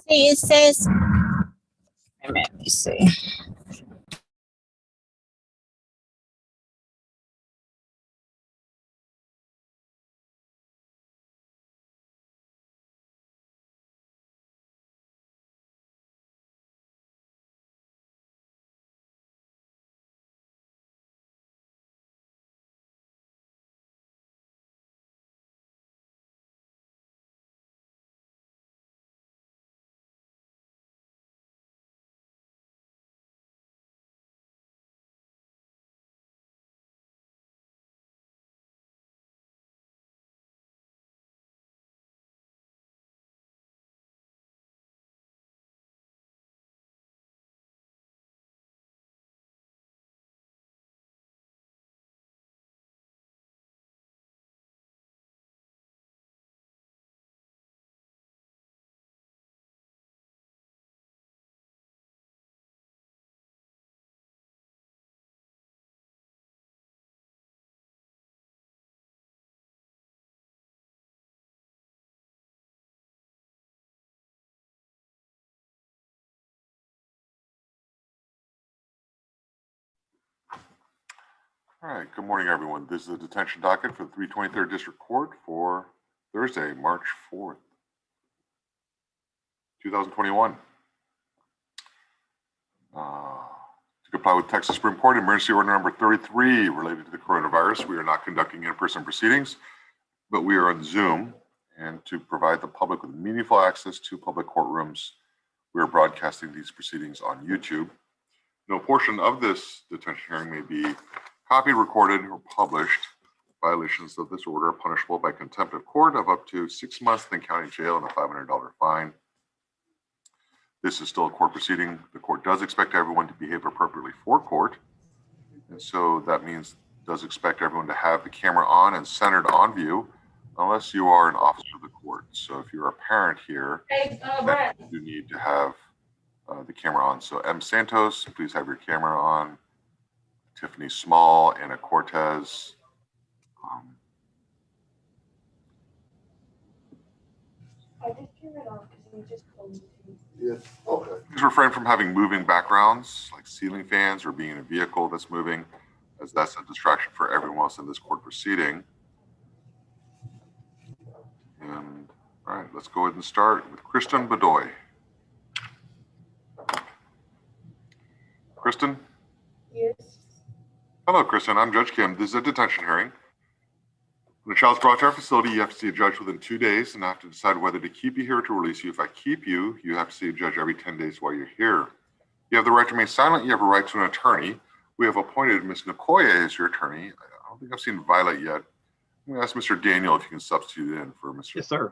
see, it says, wait a minute, let me see. All right, good morning, everyone. This is the detention docket for the 323rd District Court for Thursday, March 4th, 2021. To comply with Texas Supreme Court Emergency Order number 33 related to the coronavirus, we are not conducting in-person proceedings, but we are on Zoom. And to provide the public with meaningful access to public courtrooms, we are broadcasting these proceedings on YouTube. No portion of this detention hearing may be copied, recorded, or published. Violations of this order are punishable by contempt of court of up to 6 months in county jail and a $500 fine. This is still a court proceeding. The court does expect everyone to behave appropriately for court. And so that means does expect everyone to have the camera on and centered on view, unless you are an officer of the court. So if you're a parent here, you need to have the camera on. So M. Santos, please have your camera on. Tiffany Small, Anna Cortez. I just turned it off because we just told me to. Yeah, okay. Please refrain from having moving backgrounds like ceiling fans or being in a vehicle that's moving, as that's a distraction for everyone else in this court proceeding. And all right, let's go ahead and start with Kristen Bedoy. Kristen? Yes. Hello, Kristen. I'm Judge Kim. This is a detention hearing. When a child's brought to our facility, you have to see a judge within 2 days and have to decide whether to keep you here or to release you. If I keep you, you have to see a judge every 10 days while you're here. You have the right to remain silent. You have a right to an attorney. We have appointed Ms. Nkoye as your attorney. I don't think I've seen Violet yet. I'm going to ask Mr. Daniel if you can substitute in for Mr. Yes, sir.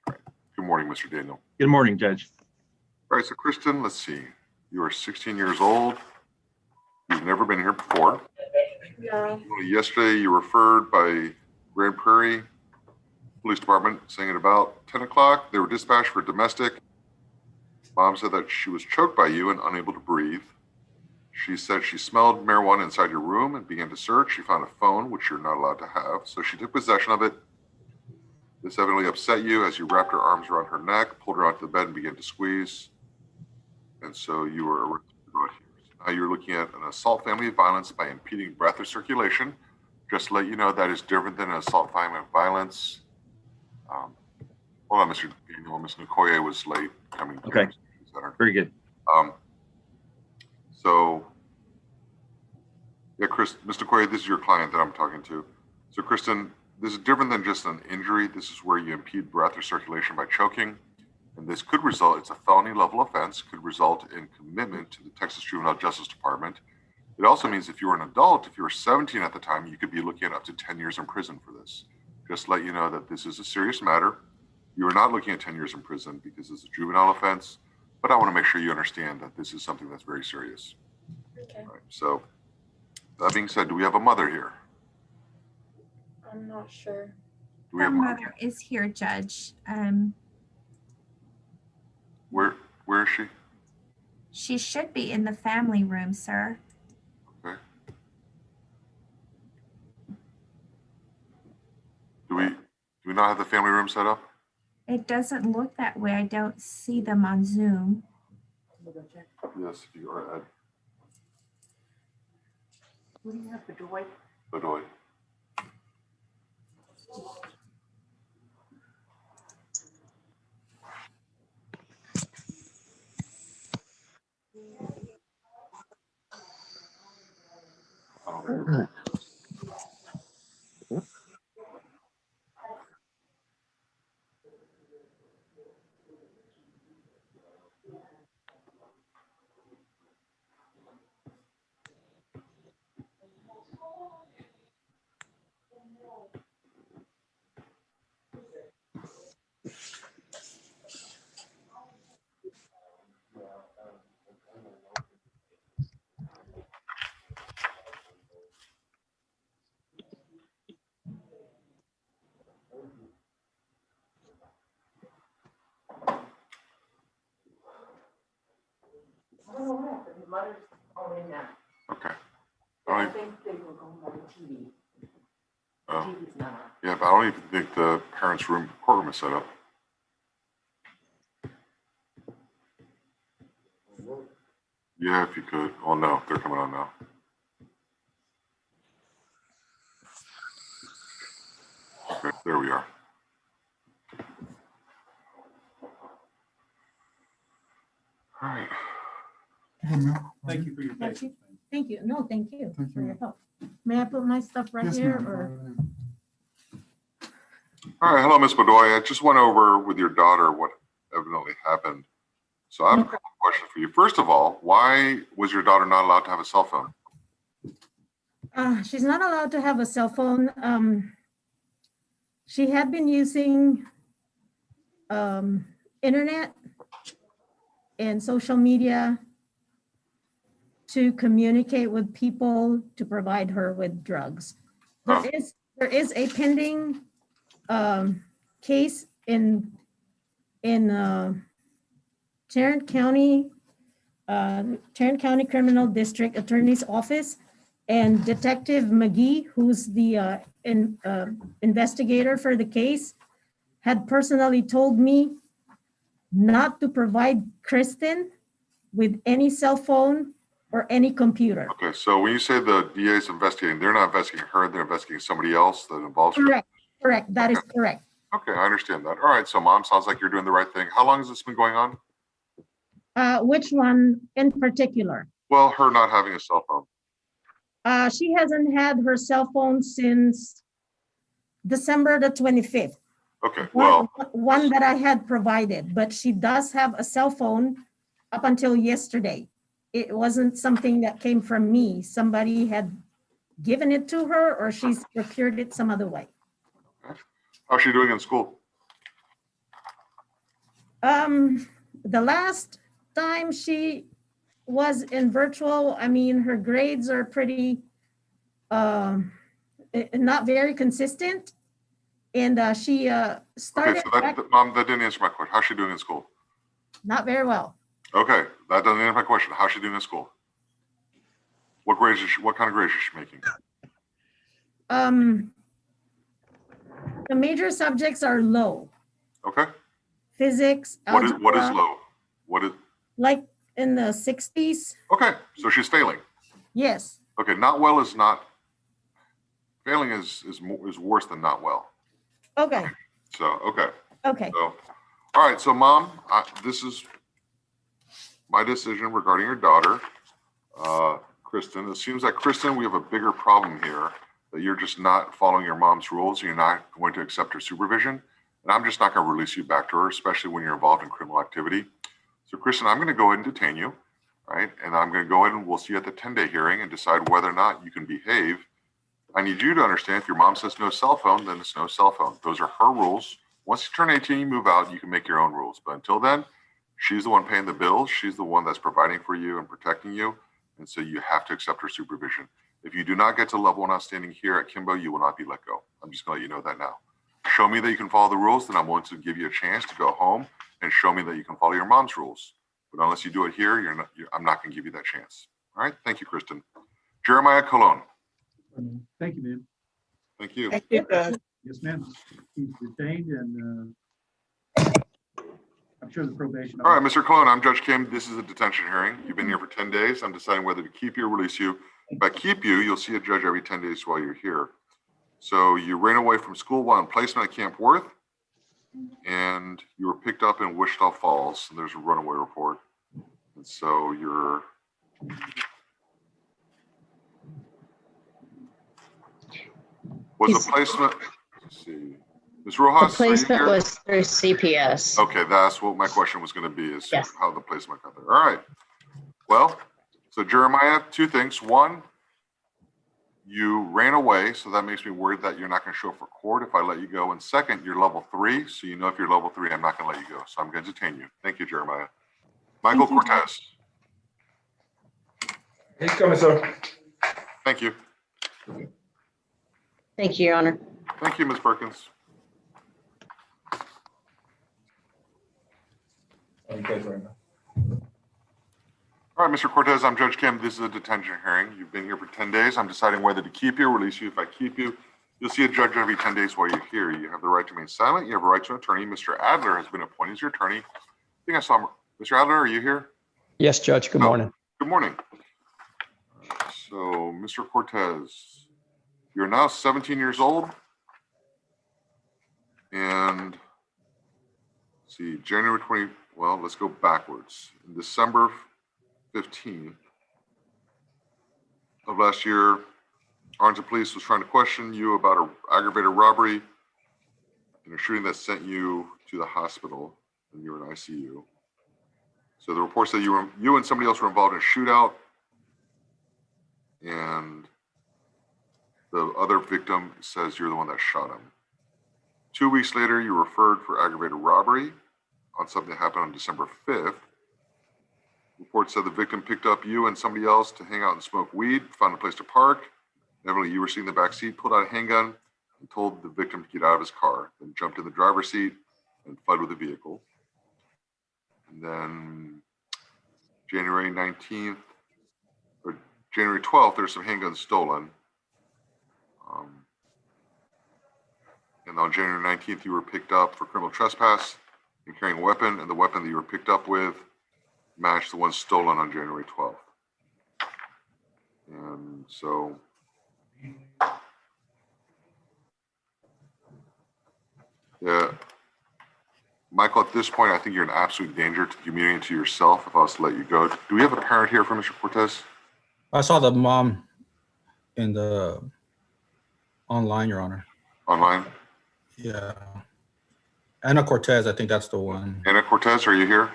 All right. Good morning, Mr. Daniel. Good morning, Judge. All right, so Kristen, let's see. You are 16 years old. You've never been here before. No. Yesterday, you were referred by Grand Prairie Police Department saying at about 10 o'clock, they were dispatched for domestic. Mom said that she was choked by you and unable to breathe. She said she smelled marijuana inside your room and began to search. She found a phone, which you're not allowed to have. So she took possession of it. This evidently upset you as you wrapped her arms around her neck, pulled her onto the bed and began to squeeze. And so you were arrested right here. So now you're looking at an assault family of violence by impeding breath or circulation. Just to let you know, that is different than an assault family of violence. Hold on, Mr. Daniel. Ms. Nkoye was late coming to Okay. the center. Very good. So, yeah, Chris, Mr. Nkoye, this is your client that I'm talking to. So, Kristen, this is different than just an injury. This is where you impede breath or circulation by choking. And this could result, it's a felony level offense, could result in commitment to the Texas Juvenile Justice Department. It also means if you were an adult, if you were 17 at the time, you could be looking at up to 10 years in prison for this. Just to let you know that this is a serious matter. You are not looking at 10 years in prison because it's a juvenile offense, but I want to make sure you understand that this is something that's very serious. Okay. All right, so that being said, do we have a mother here? I'm not sure. Do we Her have a mother? mother is here, Judge. Where is she? She should be in the family room, sir. Okay. Do we not have the family room set up? It doesn't look that way. I don't see them on Zoom. Yes, if you are at What do you have, Bedoy? Bedoy. I don't know what happened. His mother's already now. Okay. I think they were going by the TV. The Oh. TV's not on. Yeah, but I don't even think the parents' courtroom is set up. Yeah, if you could. Oh no, they're coming on now. Okay, there we are. All right. Thank you for your Thank you. patience. Thank you. No, thank you Thank for you. your help. May I put my stuff right Yes, here ma'am. or? All right, hello, Miss Bedoya. I just went over with your daughter what evidently happened. So I have a couple of questions for you. First of all, why was your daughter not allowed to have a cell phone? She's not allowed to have a cell phone. She had been using internet and social media to communicate with people to provide her with drugs. Oh. There is a pending case in Tarrant County Criminal District Attorney's Office, and Detective McGee, who's the investigator for the case, had personally told me not to provide Kristen with any cell phone or any computer. Okay, so when you say the DA is investigating, they're not investigating her, they're investigating somebody else that involves her? Correct, that is correct. Okay, I understand that. All right, so Mom, sounds like you're doing the right thing. How long has this been going on? Which one in particular? Well, her not having a cell phone. She hasn't had her cell phone since December the 25th. Okay, well, One that I had provided, but she does have a cell phone up until yesterday. It wasn't something that came from me. Somebody had given it to her or she's procured it some other way. how's she doing in school? The last time she was in virtual, I mean, her grades are pretty, not very consistent. And she Okay, started so Mom, that didn't answer my question. How's she doing in school? not very well. Okay, that doesn't answer my question. How's she doing in school? What grades is what kind of grades is she making? The major subjects are low. Okay, Physics, what is algebra, low? What is, like in the 60s. okay, so she's failing. Yes. Okay, not well is not, failing is worse than not well. Okay. So, okay. Okay. So, all right, so Mom, this is my decision regarding your daughter, Kristen. It seems like, Kristen, we have a bigger problem here, that you're just not following your mom's rules. And you're not going to accept her supervision. And I'm just not going to release you back to her, especially when you're involved in criminal activity. So, Kristen, I'm going to go ahead and detain you, right? And I'm going to go ahead and we'll see you at the 10-day hearing and decide whether or not you can behave. I need you to understand, if your mom says no cell phone, then it's no cell phone. Those are her rules. Once you turn 18, you move out, you can make your own rules. But until then, she's the one paying the bills. She's the one that's providing for you and protecting you. And so you have to accept her supervision. If you do not get to level 1 outstanding here at Kimbo, you will not be let go. I'm just going to let you know that now. Show me that you can follow the rules, then I'm going to give you a chance to go home and show me that you can follow your mom's rules. But unless you do it here, I'm not going to give you that chance. All right. Thank you, Kristen. Jeremiah Colon. Thank you, ma'am. Thank you. Thank you, Judge. Yes, ma'am. He's detained and I'm sure the probation. All right, Mr. Colon, I'm Judge Kim. This is a detention hearing. You've been here for 10 days. I'm deciding whether to keep you or release you. If I keep you, you'll see a judge every 10 days while you're here. So you ran away from school while in placement at Camp Worth, and you were picked up in Wichita Falls, and there's a runaway report. And so you're was the placement, let's see, Ms. The Rojas? are you placement here? was through CPS. Okay, that's what my question was going to be, is Yes. how the placement got there. All right. Well, so Jeremiah, two things. One, you ran away, so that makes me worried that you're not going to show up for court if I let you go. And second, you're level 3, so you know if you're level 3, I'm not going to let you go. So I'm going to detain you. Thank you, Jeremiah. Michael Thank you, Cortez. He's coming, sir. Thank you. Thank you, Your Honor. Thank you, Ms. Perkins. All right, Mr. Cortez, I'm Judge Kim. This is a detention hearing. You've been here for 10 days. I'm deciding whether to keep you or release you. If I keep you, you'll see a judge every 10 days while you're here. You have the right to remain silent. You have a right to an attorney. Mr. Adler has been appointed as your attorney. I think I saw him. Mr. Adler, are you here? Yes, Judge. Good Oh, morning. Good morning. So, Mr. Cortez, you're now 17 years old. And let's see, January 20, well, let's go backwards. In December 15th of last year, Arlington Police was trying to question you about an aggravated robbery and a shooting that sent you to the hospital and you were in ICU. So the report said you and somebody else were involved in a shootout, and the other victim says you're the one that shot him. 2 weeks later, you were referred for aggravated robbery on something that happened on December 5th. Report said the victim picked up you and somebody else to hang out and smoke weed, found a place to park. Evidently, you were sitting in the back seat, pulled out a handgun, and told the victim to get out of his car, then jumped in the driver's seat and fled with the vehicle. And then January 19th, or January 12th, there's some handguns stolen. And on January 19th, you were picked up for criminal trespass and carrying a weapon, and the weapon that you were picked up with matched the one stolen on January 12th. And so yeah, Michael, at this point, I think you're in absolute danger to the community and to yourself if I was to let you go. Do we have a parent here for Mr. Cortez? I saw the mom in the online, Your Honor. Online? Yeah. Anna Cortez, I think that's the one. Anna Cortez, are you here?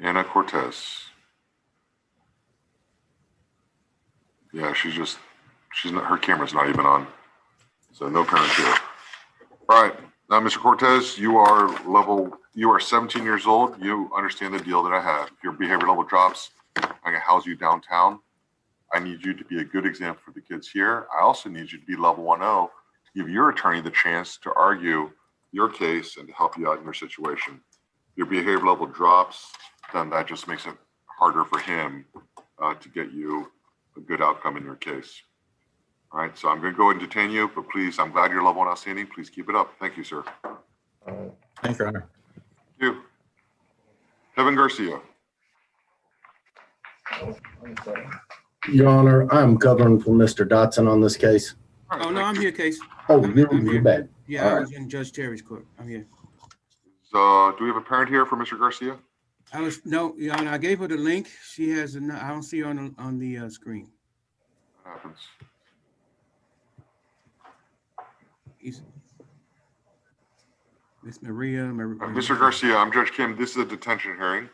Anna Cortez. Yeah, she's not, her camera's not even on. So no parents here. All right, now, Mr. Cortez, you are 17 years old. You understand the deal that I have. If your behavior level drops, I'm gonna house you downtown. I need you to be a good example for the kids here. I also need you to be level 1-0 to give your attorney the chance to argue your case and to help you out in your situation. If your behavior level drops, then that just makes it harder for him to get you a good outcome in your case. All right, so I'm going to go ahead and detain you, but please, I'm glad you're level 1 outstanding. Please keep it up. Thank you, sir. Thank you, Your Honor. Thank you. Kevin Garcia. Your Honor, I'm covering for Mr. Dotson on this case. All right, Oh, no, thank I'm you. here, Case. Oh, I'm you're here. bad. Yeah, All I right. was in Judge Terry's court. I'm here. Do we have a parent here for Mr. Garcia? No, Your Honor, I gave her the link. She has, I don't see her on the screen. What happens? Miss Maria. Mr. Garcia, I'm Judge Kim. This is a detention hearing.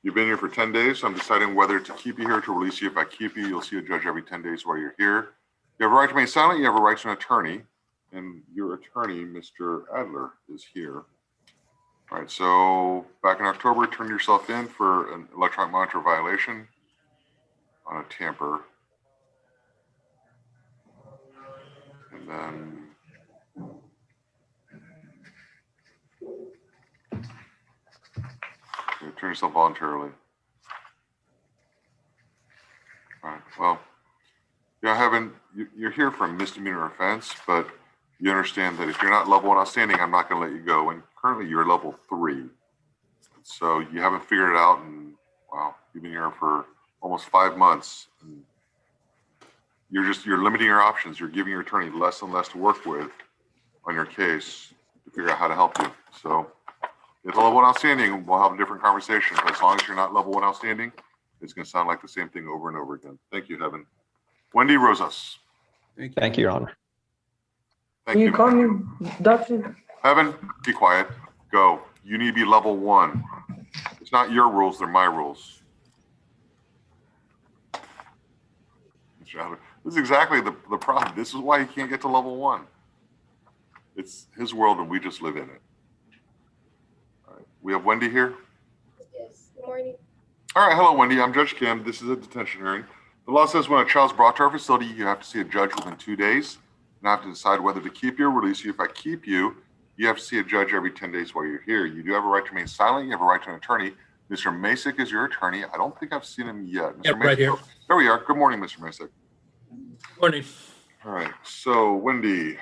You've been here for 10 days. I'm deciding whether to keep you here or to release you. If I keep you, you'll see a judge every 10 days while you're here. You have a right to remain silent. You have a right to an attorney. And your attorney, Mr. Adler, is here. All right, so back in October, turn yourself in for an electronic monitor violation on a tamper. And then you turn yourself voluntarily. All right, well, yeah, you're here for a misdemeanor offense, but you understand that if you're not level 1 outstanding, I'm not going to let you go. And currently you're level 3. So you haven't figured it out. And wow, you've been here for almost 5 months. And you're limiting your options. You're giving your attorney less and less to work with on your case to figure out how to help you. So if level 1 outstanding, we'll have a different conversation. But as long as you're not level 1 outstanding, it's going to sound like the same thing over and over again. Thank you, Heaven. Wendy Rosas. Thank you, Your Honor. Thank Can you. you call me Dr.? Heaven, be quiet. Go. You need to be level 1. It's not your rules, they're my rules. This is exactly the problem. This is why he can't get to level 1. It's his world and we just live in it. All right. We have Wendy here. Yes, good morning. All right. Hello, Wendy. I'm Judge Kim. This is a detention hearing. The law says when a child's brought to our facility, you have to see a judge within 2 days. And I have to decide whether to keep you or release you. If I keep you, you have to see a judge every 10 days while you're here. You do have a right to remain silent. You have a right to an attorney. Mr. Masick is your attorney. I don't think I've seen him yet. Mr. Yep, Masick, right here. There we are. Good morning, Mr. Masick. Morning. All right. So, Wendy,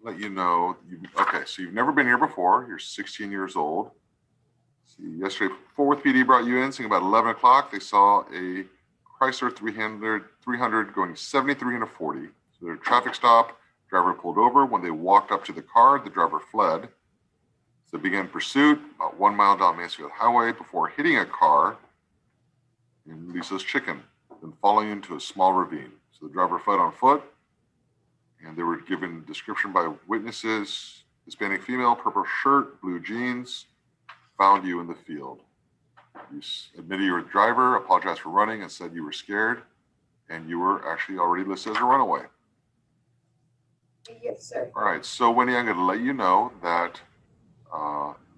let you know. Okay, so you've never been here before. You're 16 years old. See, yesterday, 4th PD brought you in, saying about 11 o'clock. They saw a Chrysler 300 going 73 and a 40. So their traffic stop, driver pulled over. When they walked up to the car, the driver fled. So they began pursuit about 1 mile down Mansfield Highway before hitting a car in Lisa's Chicken, then falling into a small ravine. So the driver fled on foot, and they were given description by witnesses: Hispanic female, purple shirt, blue jeans, found you in the field. You admitted you were the driver, apologized for running, and said you were scared, and you were actually already listed as a runaway. Yes, sir. All right, so Wendy, I'm going to let you know that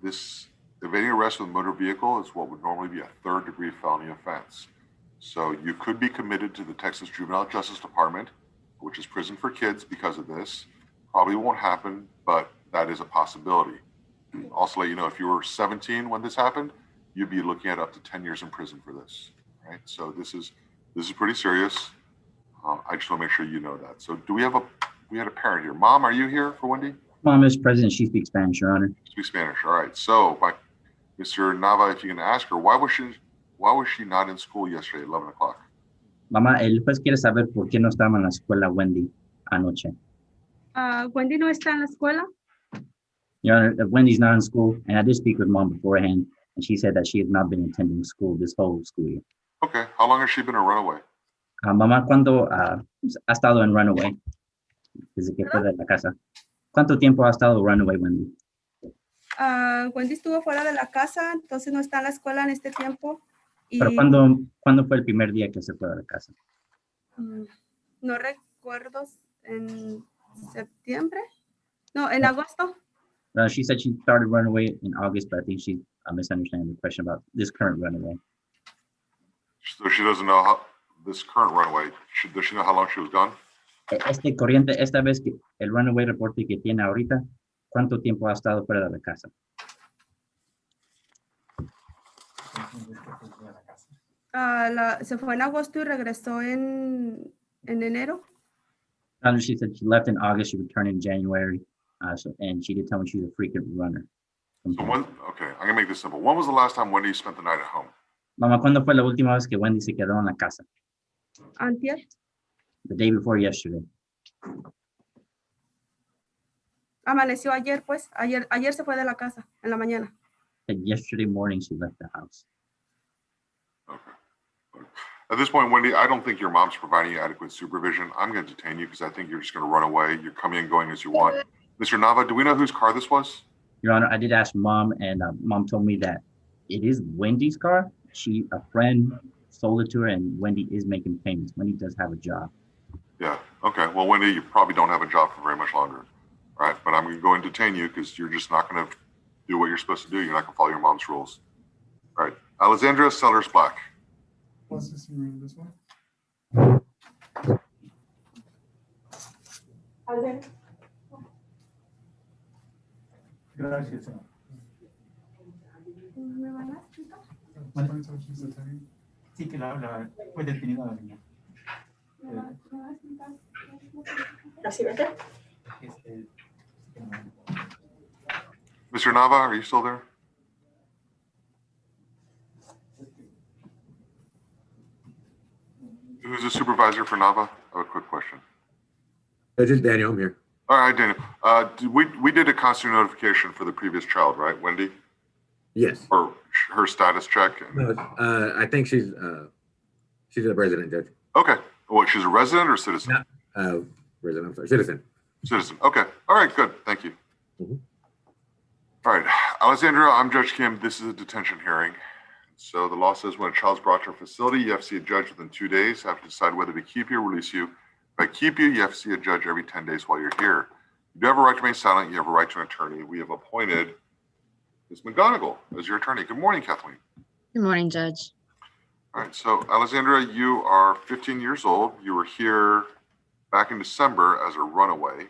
this evading arrest with a motor vehicle is what would normally be a 3rd-degree felony offense. So you could be committed to the Texas Juvenile Justice Department, which is prison for kids because of this. Probably won't happen, but that is a possibility. Also let you know, if you were 17 when this happened, you'd be looking at up to 10 years in prison for this, right? So this is pretty serious. I just want to make sure you know that. So we had a parent here. Mom, are you here for Wendy? Mom is present. She speaks Spanish, Your Honor. Speak Spanish. All right. So Mr. Nava, if you can ask her, why was she not in school yesterday at 11 o'clock? Mamá, el juez quiere saber por qué no estaba en la escuela Wendy anoche. Wendy no está en la escuela. Your Honor, Wendy's not in school, and I did speak with Mom beforehand, and she said that she has not been attending school this whole school year. Okay. How long has she been a runaway? Mamá, ¿cuándo ha estado en runaway? Desde que fue de la casa. ¿Cuánto tiempo ha estado runaway, Wendy? Wendy estuvo fuera de la casa, entonces no está en la escuela en este tiempo. Y, Pero ¿cuándo fue el primer día que se fue de la casa? no recuerdo, en septiembre. No, en agosto. She said she started runaway in August, but I think she's misunderstanding the question about this current runaway. So she doesn't know how this current runaway. Does she know how long she was gone? Esta vez que el runaway reporte que tiene ahorita, ¿cuánto tiempo ha estado fuera de la casa? Se fue en agosto y regresó en enero. She said she left in August, she returned in January, and she did tell me she's a frequent runner. So okay, I'm gonna make this simple. When was the last time Wendy spent the night at home? Mamá, ¿cuándo fue la última vez que Wendy se quedó en la casa? Antier. The day before yesterday. Amaneció ayer, pues. Ayer se fue de la casa, en la mañana. And yesterday morning, she left the house. Okay. At this point, Wendy, I don't think your mom's providing you adequate supervision. I'm going to detain you because I think you're just going to run away. You're coming and going as you want. Mr. Nava, do we know whose car this was? Your Honor, I did ask Mom, and Mom told me that it is Wendy's car. A friend sold it to her, and Wendy is making payments. Wendy does have a job. Yeah. Okay. Well, Wendy, you probably don't have a job for very much longer. All right. But I'm going to go and detain you because you're just not going to do what you're supposed to do. You're not going to follow your mom's rules. All right. Alexandra Sellers Black. What's this room, this one? Gracias. ¿Me van a explicar? Sí, que fue detenida la niña. ¿Así vete? Mr. Nava, are you still there? Who's the supervisor for Nava? I have a quick question. This is Daniel. I'm here. All right, Daniel. We did a constant notification for the previous child, right, Wendy? Yes. Or her status check? No, I think she's a resident, Judge. Okay. What, she's a resident or citizen? Resident, I'm sorry, citizen. Citizen. Okay. All right, good. Thank you. Mhm. All right. Alexandra, I'm Judge Kim. This is a detention hearing. So the law says when a child's brought to a facility, you have to see a judge within 2 days. You have to decide whether to keep you or release you. If I keep you, you have to see a judge every 10 days while you're here. You do have a right to remain silent. You have a right to an attorney. We have appointed Ms. McGonigal as your attorney. Good morning, Kathleen. Good morning, Judge. All right. So Alexandra, you are 15 years old. You were here back in December as a runaway.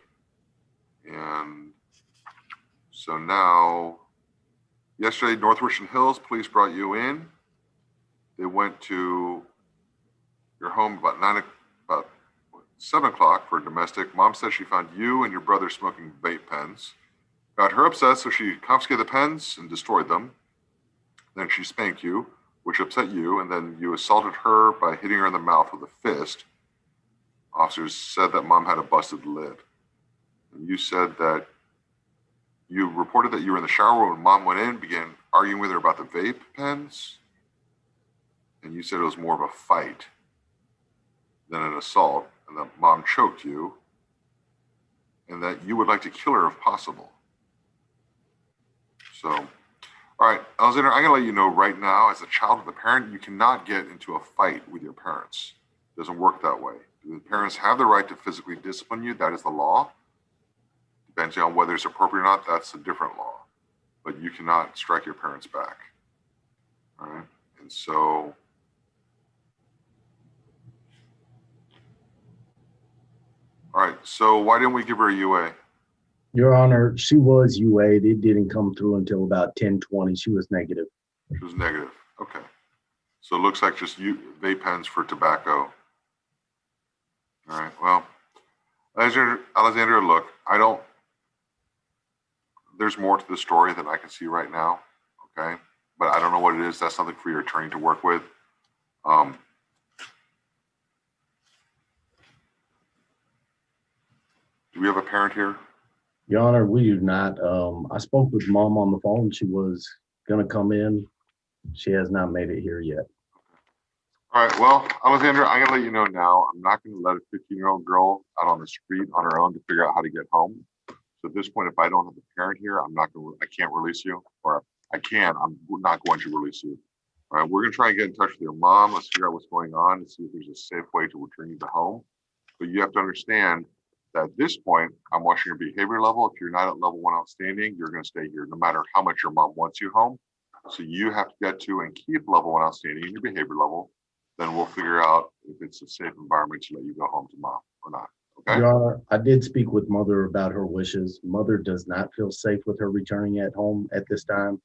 And so now, yesterday, North Richland Hills police brought you in. They went to your home about 7 o'clock for domestic. Mom said she found you and your brother smoking vape pens. Got her upset, so she confiscated the pens and destroyed them. Then she spanked you, which upset you, and then you assaulted her by hitting her in the mouth with a fist. Officers said that Mom had a busted lip. And you said that you reported that you were in the shower when Mom went in, began arguing with her about the vape pens. And you said it was more of a fight than an assault, and that Mom choked you, and that you would like to kill her if possible. So, all right, Alexander, I'm gonna let you know right now, as a child of the parent, you cannot get into a fight with your parents. It doesn't work that way. The parents have the right to physically discipline you. That is the law. Depending on whether it's appropriate or not, that's a different law. But you cannot strike your parents back. All right, and so, all right, so why didn't we give her a UA? Your Honor, she was UA'd. It didn't come through until about 10:20. She was negative. She was negative. Okay. So it looks like just vape pens for tobacco. All right. Well, Alexandra, look, there's more to the story than I can see right now. Okay. But I don't know what it is. That's something for your attorney to work with. Do we have a parent here? Your Honor, we do not. I spoke with Mom on the phone. She was gonna come in. She has not made it here yet. All right. Well, Alexandra, I'm gonna let you know now. I'm not gonna let a 15-year-old girl out on the street on her own to figure out how to get home. So at this point, if I don't have a parent here, I can't release you, or I'm not going to release you. All right. We're gonna try and get in touch with your mom. Let's figure out what's going on and see if there's a safe way to return you to home. But you have to understand that at this point, I'm watching your behavior level. If you're not at level 1 outstanding, you're going to stay here no matter how much your mom wants you home. So you have to get to and keep level 1 outstanding in your behavior level. Then we'll figure out if it's a safe environment to let you go home to mom or not. Okay. Your Honor, I did speak with Mother about her wishes. Mother does not feel safe with her returning at home at this time.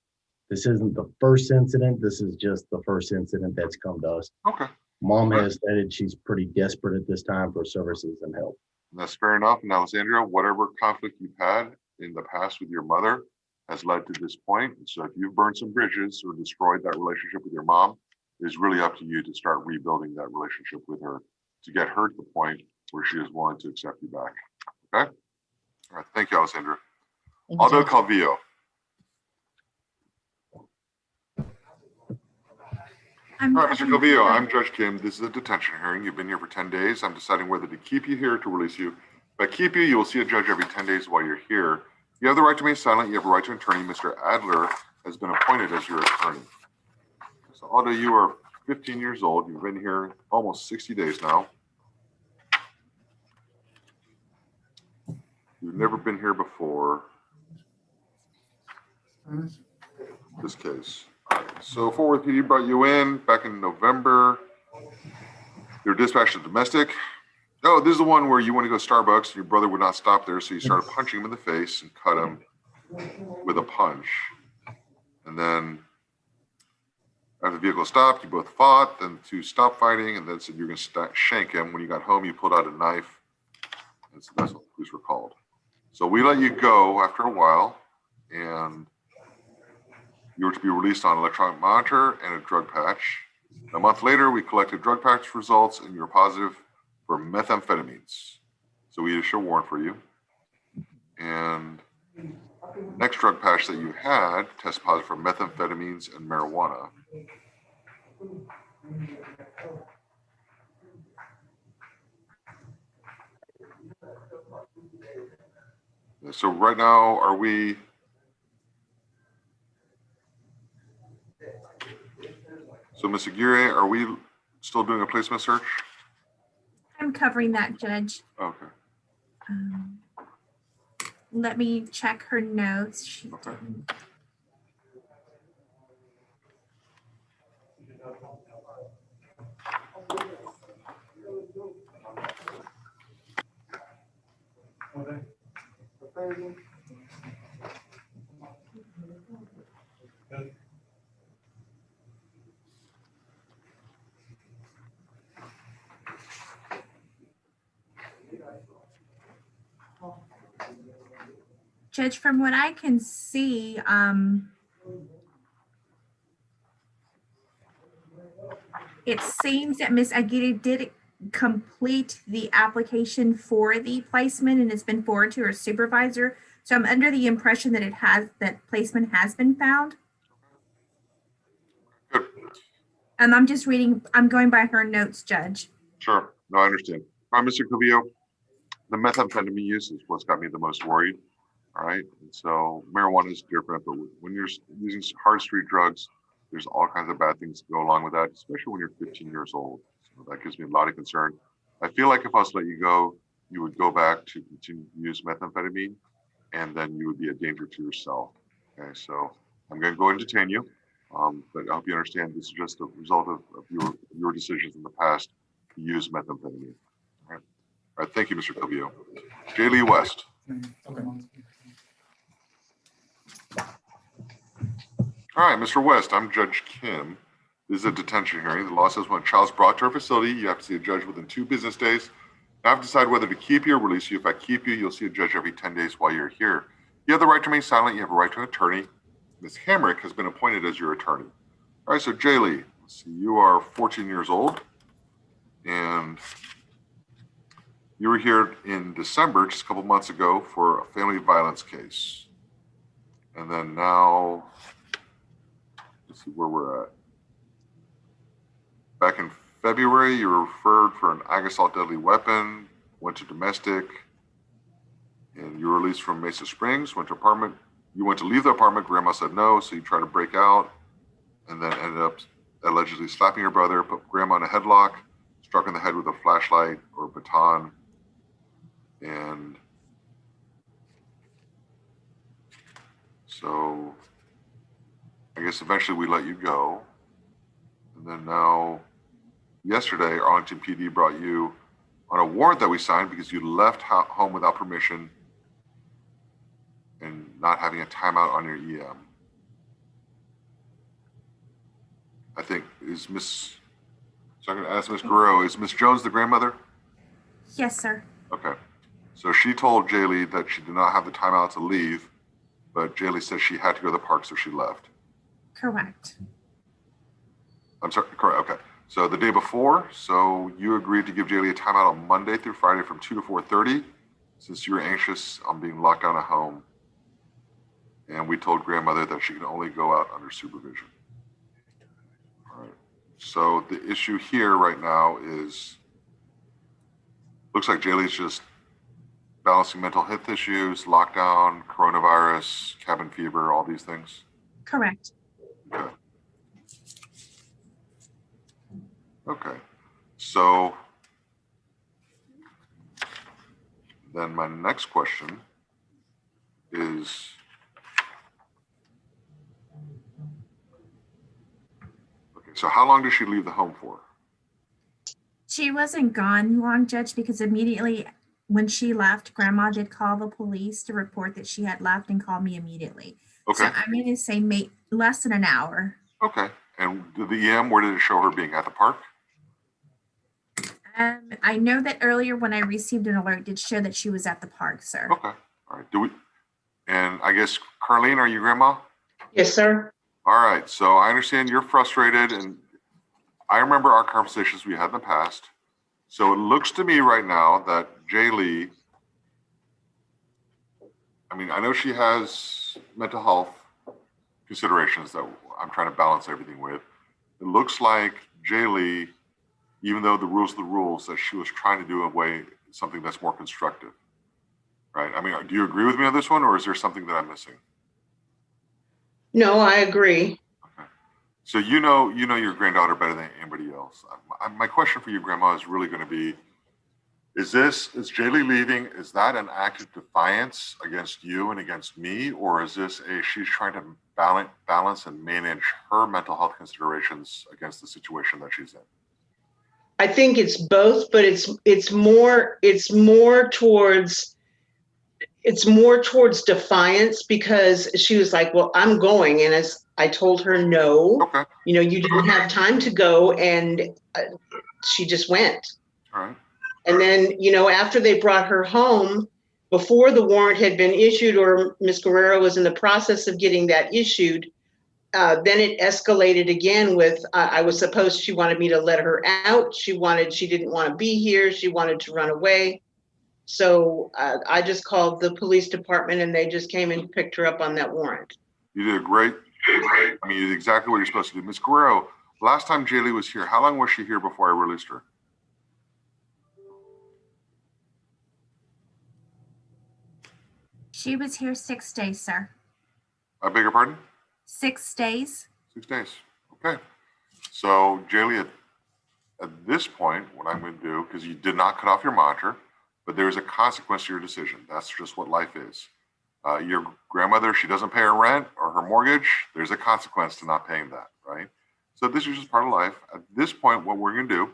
This isn't the first incident. This is just the first incident that's come to us. Okay. Mom has stated she's pretty desperate at this time for services and help. That's fair enough. And Alexandria, whatever conflict you've had in the past with your mother has led to this point. So if you've burned some bridges or destroyed that relationship with your mom, it's really up to you to start rebuilding that relationship with her to get her to the point where she is willing to accept you back. Okay? All right. Thank you, Alexandra. Aldo Calvillo. All right, Mr. Calvillo, I'm Judge Kim. This is a detention hearing. You've been here for 10 days. I'm deciding whether to keep you here or to release you. If I keep you, you will see a judge every 10 days while you're here. You have the right to remain silent. You have a right to an attorney. Mr. Adler has been appointed as your attorney. So Aldo, you are 15 years old. You've been here almost 60 days now. You've never been here before this case. So Fort Worth PD brought you in back in November. You were dispatched to domestic. Oh, this is the one where you want to go to Starbucks and your brother would not stop there, so you started punching him in the face and cut him with a punch. And then after the vehicle stopped, you both fought, then two stopped fighting, and then said you were going to shank him. When you got home, you pulled out a knife, and so that's what the police were called. So we let you go after a while, and you were to be released on electronic monitor and a drug patch. A month later, we collected drug patch results, and you were positive for methamphetamines. So we issued a warrant for you. And next drug patch that you had tested positive for methamphetamines and marijuana. So right now, are we? So Ms. Aguirre, are we still doing a placement search? I'm covering that, Judge. Okay. Let me check her notes. Okay. Judge, from what I can see, it seems that Ms. Aguirre did complete the application for the placement and it's been forwarded to her supervisor. So I'm under the impression that that placement has been found. Good. And I'm just reading, I'm going by her notes, Judge. Sure. No, I understand. All right, Mr. Cavillo, the methamphetamine use is what's got me the most worried. All right. And so marijuana is different, but when you're using hard street drugs, there's all kinds of bad things that go along with that, especially when you're 15 years old. So that gives me a lot of concern. I feel like if I was to let you go, you would go back to continue to use methamphetamine, and then you would be a danger to yourself. Okay, so I'm going to go and detain you, but I hope you understand this is just a result of your decisions in the past to use methamphetamine. All right, thank you, Mr. Cavillo. J. Lee West. Okay. All right, Mr. West, I'm Judge Kim. This is a detention hearing. The law says when a child's brought to our facility, you have to see a judge within 2 business days. I have to decide whether to keep you or release you. If I keep you, you'll see a judge every 10 days while you're here. You have the right to remain silent. You have a right to an attorney. Ms. Hamrick has been appointed as your attorney. All right, so J. Lee, let's see, you are 14 years old, and you were here in December, just a couple months ago, for a family violence case. And then now, let's see where we're at. Back in February, you were referred for an ag assault deadly weapon, went to domestic, and you were released from Mesa Springs, went to apartment. You went to leave the apartment, grandma said no, so you tried to break out, and then ended up allegedly slapping your brother, put grandma in a headlock, struck in the head with a flashlight or a baton, and so I guess eventually we let you go. And then now, yesterday, Arlington PD brought you on a warrant that we signed because you left home without permission and not having a timeout on your EM. I think so I'm going to ask Ms. Guerrero, is Ms. Jones the grandmother? Yes, sir. Okay. So she told Jaylee that she did not have the timeout to leave, but Jaylee said she had to go to the park, so she left. Correct. I'm sorry, correct, okay. So the day before, so you agreed to give Jaylee a timeout on Monday through Friday from 2 to 4:30, since you were anxious on being locked down at home. And we told grandmother that she can only go out under supervision. All right. So the issue here right now is, looks like Jaylee's just balancing mental health issues, lockdown, coronavirus, cabin fever, all these things. Correct. Okay. Okay. So then my next question is, okay, so how long did she leave the home for? She wasn't gone long, Judge, because immediately when she left, grandma did call the police to report that she had left and called me immediately. Okay. So I'm going to say less than an hour. Okay. And the EM, where did it show her being? At the park? I know that earlier when I received an alert, it did show that she was at the park, sir. Okay. All All right, and I guess, Carlene, are you grandma? Yes, sir. All right, so I understand you're frustrated, and I remember our conversations we had in the past. So it looks to me right now that Jay Lee, I mean, I know she has mental health considerations that I'm trying to balance everything with. It looks like Jay Lee, even though the rules are the rules, that she was trying to do away something that's more constructive, right? I mean, do you agree with me on this one, or is there something that I'm missing? No, I agree. Okay. So you know your granddaughter better than anybody else. My question for you, Grandma, is really going to be: is Jay Lee leaving? Is that an act of defiance against you and against me, or is this she's trying to balance and manage her mental health considerations against the situation that she's in? I think it's both, but it's more towards defiance, because she was like, well, I'm going. And as I told her, no, okay, you didn't have time to go. And she just went. All right. And then, after they brought her home, before the warrant had been issued or Ms. Guerrero was in the process of getting that issued, then it escalated again with, she wanted me to let her out. She didn't want to be here. She wanted to run away. So I just called the police department and they just came and picked her up on that warrant. You did great. I mean, you did exactly what you're supposed to do. Ms. Guerrero, last time Jay Lee was here, how long was she here before I released her? She was here 6 days, sir. I beg your pardon? 6 days. 6 days. Okay. So, Jay Lee, at this point, what I'm going to do, because you did not cut off your monitor, but there is a consequence to your decision. That's just what life is. Your grandmother, she doesn't pay her rent or her mortgage. There's a consequence to not paying that, right? So this is just part of life. At this point, what we're going to do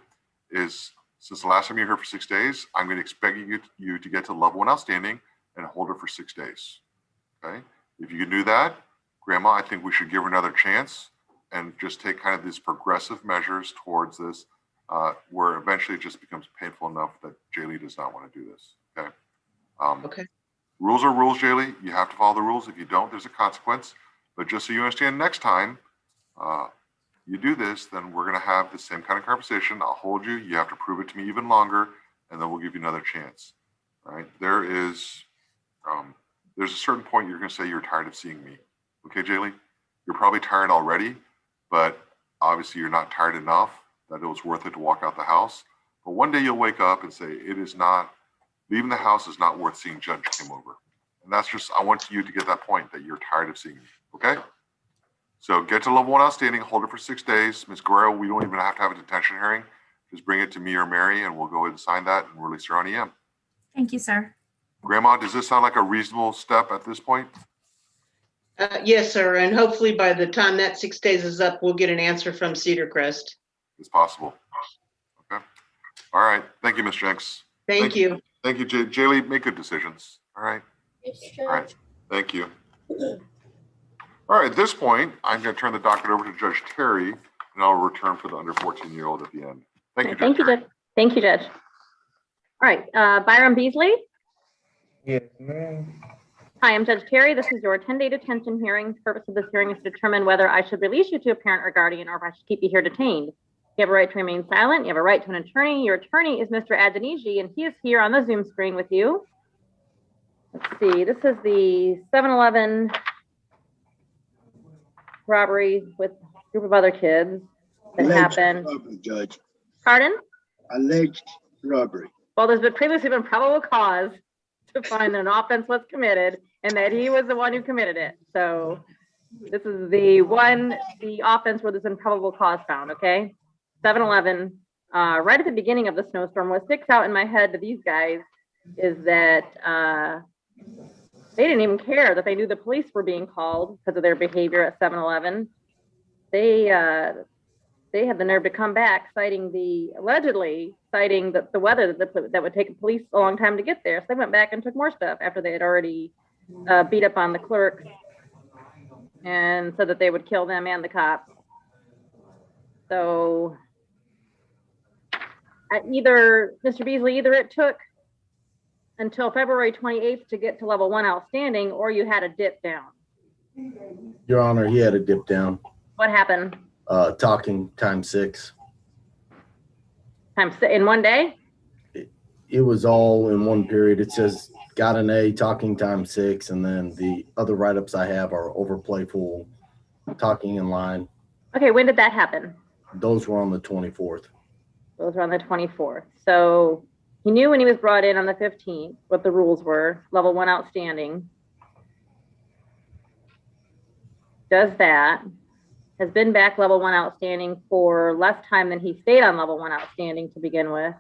is, since the last time you were here for 6 days, I'm going to expect you to get to level 1 outstanding and hold her for 6 days. Okay? If you can do that, Grandma, I think we should give her another chance and just take kind of these progressive measures towards this, where eventually it just becomes painful enough that Jay Lee does not want to do this. Okay. Okay. Rules are rules, Jay Lee. You have to follow the rules. If you don't, there's a consequence. But just so you understand, next time you do this, then we're going to have the same kind of conversation. I'll hold you. You have to prove it to me even longer, and then we'll give you another chance. All right. There's a certain point you're going to say you're tired of seeing me. Okay, Jay Lee? You're probably tired already, but obviously you're not tired enough that it was worth it to walk out the house. But one day you'll wake up and say, leaving the house is not worth seeing Judge Kim over. And that's just, I want you to get that point that you're tired of seeing me, okay? So get to level 1 outstanding, hold it for 6 days. Ms. Guerrero, we don't even have to have a detention hearing. Just bring it to me or Mary and we'll go ahead and sign that and release her on EM. Thank you, sir. Grandma, does this sound like a reasonable step at this point? Yes, sir. And hopefully by the time that 6 days is up, we'll get an answer from Cedar Crest. It's possible. Okay. All right. Thank you, Ms. Jenks. Thank you. Thank you, Jay Lee. Make good decisions. All right. Yes, All right. Thank you. All right. At this point, I'm going to turn the docket over to Judge Terry, and I'll return for the under 14-year-old at the end. Thank you, Judge. Thank you, Judge. Thank you, Judge. All right. Byron Beasley. Yes, ma'am. Hi, I'm Judge Terry. This is your 10-day detention hearing. The purpose of this hearing is to determine whether I should release you to a parent or guardian or if I should keep you here detained. You have a right to remain silent. You have a right to an attorney. Your attorney is Mr. Adeniji, and he is here on the Zoom screen with you. Let's see. This is the 7-Eleven robbery with a group of other kids that happened. Robbery, Judge. Pardon? Alleged robbery. Well, there's previously been probable cause to find that an offense was committed and that he was the one who committed it. So this is the offense where there's been probable cause found, okay? 7-Eleven, right at the beginning of the snowstorm, what sticks out in my head to these guys is that they didn't even care that they knew the police were being called because of their behavior at 7-Eleven. They had the nerve to come back allegedly citing the weather that would take the police a long time to get there. So they went back and took more stuff after they had already beat up on the clerks and said that they would kill them and the cops. So Mr. Beasley, either it took until February 28th to get to level 1 outstanding, or you had a dip down? Your Honor, he had a dip down. What happened? Talking ×6. In one day? It was all in one period. It says got an A, talking ×6, and then the other write-ups I have are overplayful, talking in line. Okay, when did that happen? Those were on the 24th. Those were on the 24th. So he knew when he was brought in on the 15th what the rules were, level 1 outstanding. Does that, has been back level 1 outstanding for less time than he stayed on level 1 outstanding to begin with.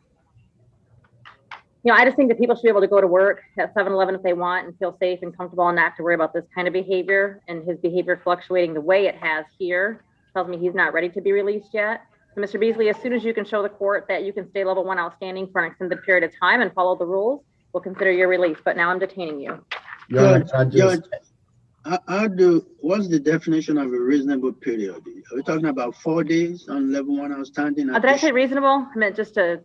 You know, I just think that people should be able to go to work at 7-Eleven if they want and feel safe and comfortable and not have to worry about this kind of behavior, and his behavior fluctuating the way it has here tells me he's not ready to be released yet. So Mr. Beasley, as soon as you can show the court that you can stay level 1 outstanding for an extended period of time and follow the rules, we'll consider your release, but now I'm detaining you. What's the definition of a reasonable period? Are we talking about 4 days on level 1 outstanding? Did I say reasonable? I meant just a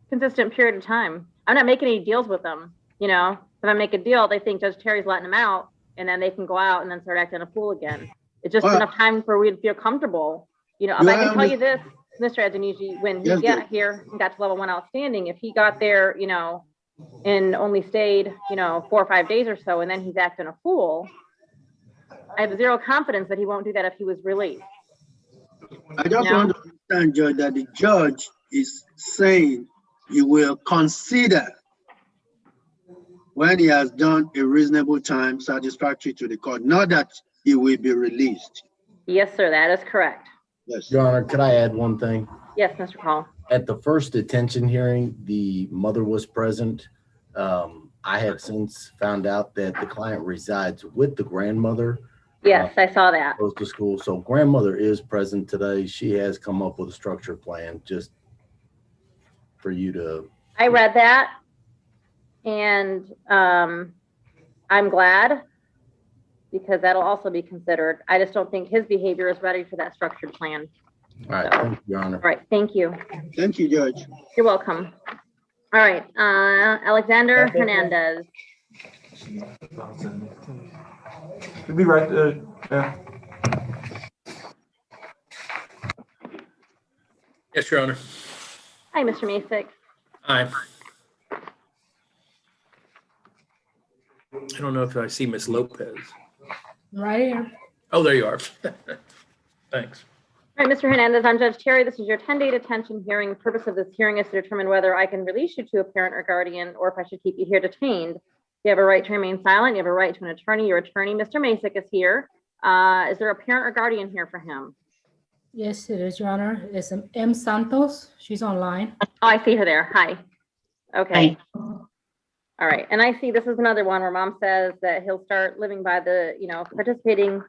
consistent period of time. I'm not making any deals with them. You know, if I make a deal, they think Judge Terry's letting them out, and then they can go out and then start acting a fool again. It's just enough time for we to feel comfortable. You know, if I can tell you this, Mr. Adoniji, when he got here and got to level 1 outstanding, if he got there, you know, and only stayed, you know, 4 or 5 days or so, and then he's acting a fool, I have zero confidence that he won't do that if he was released. I just want to understand, Judge, that the judge is saying you will consider when he has done a reasonable time satisfactory to the court, not that he will be released. Yes, sir, that is correct. Yes. Your Honor, could I add one thing? Yes, Mr. Call. At the first detention hearing, the mother was present. I have since found out that the client resides with the grandmother. Yes, I saw that. Goes to school. So grandmother is present today. She has come up with a structured plan just for you to. I read that, and I'm glad, because that'll also be considered. I just don't think his behavior is ready for that structured plan. All right, So, thank you, Your Honor. all right, thank you. Thank you, Judge. You're welcome. All right, Alexander Hernandez. We'll be right there. Yeah. Yes, Your Honor. Hi, Mr. Masick. Hi. I don't know if I see Miss Lopez. Right here. Oh, there you are. Thanks. All right, Mr. Hernandez, I'm Judge Terry. This is your 10-day detention hearing. The purpose of this hearing is to determine whether I can release you to a parent or guardian, or if I should keep you here detained. You have a right to remain silent. You have a right to an attorney. Your attorney, Mr. Masick, is here. Is there a parent or guardian here for him? Yes, it is, Your Honor. It's M. Santos. She's online. Oh, I see her there. Hi. Okay. All right. And I see this is another one where mom says that he'll start living by the, you know, participating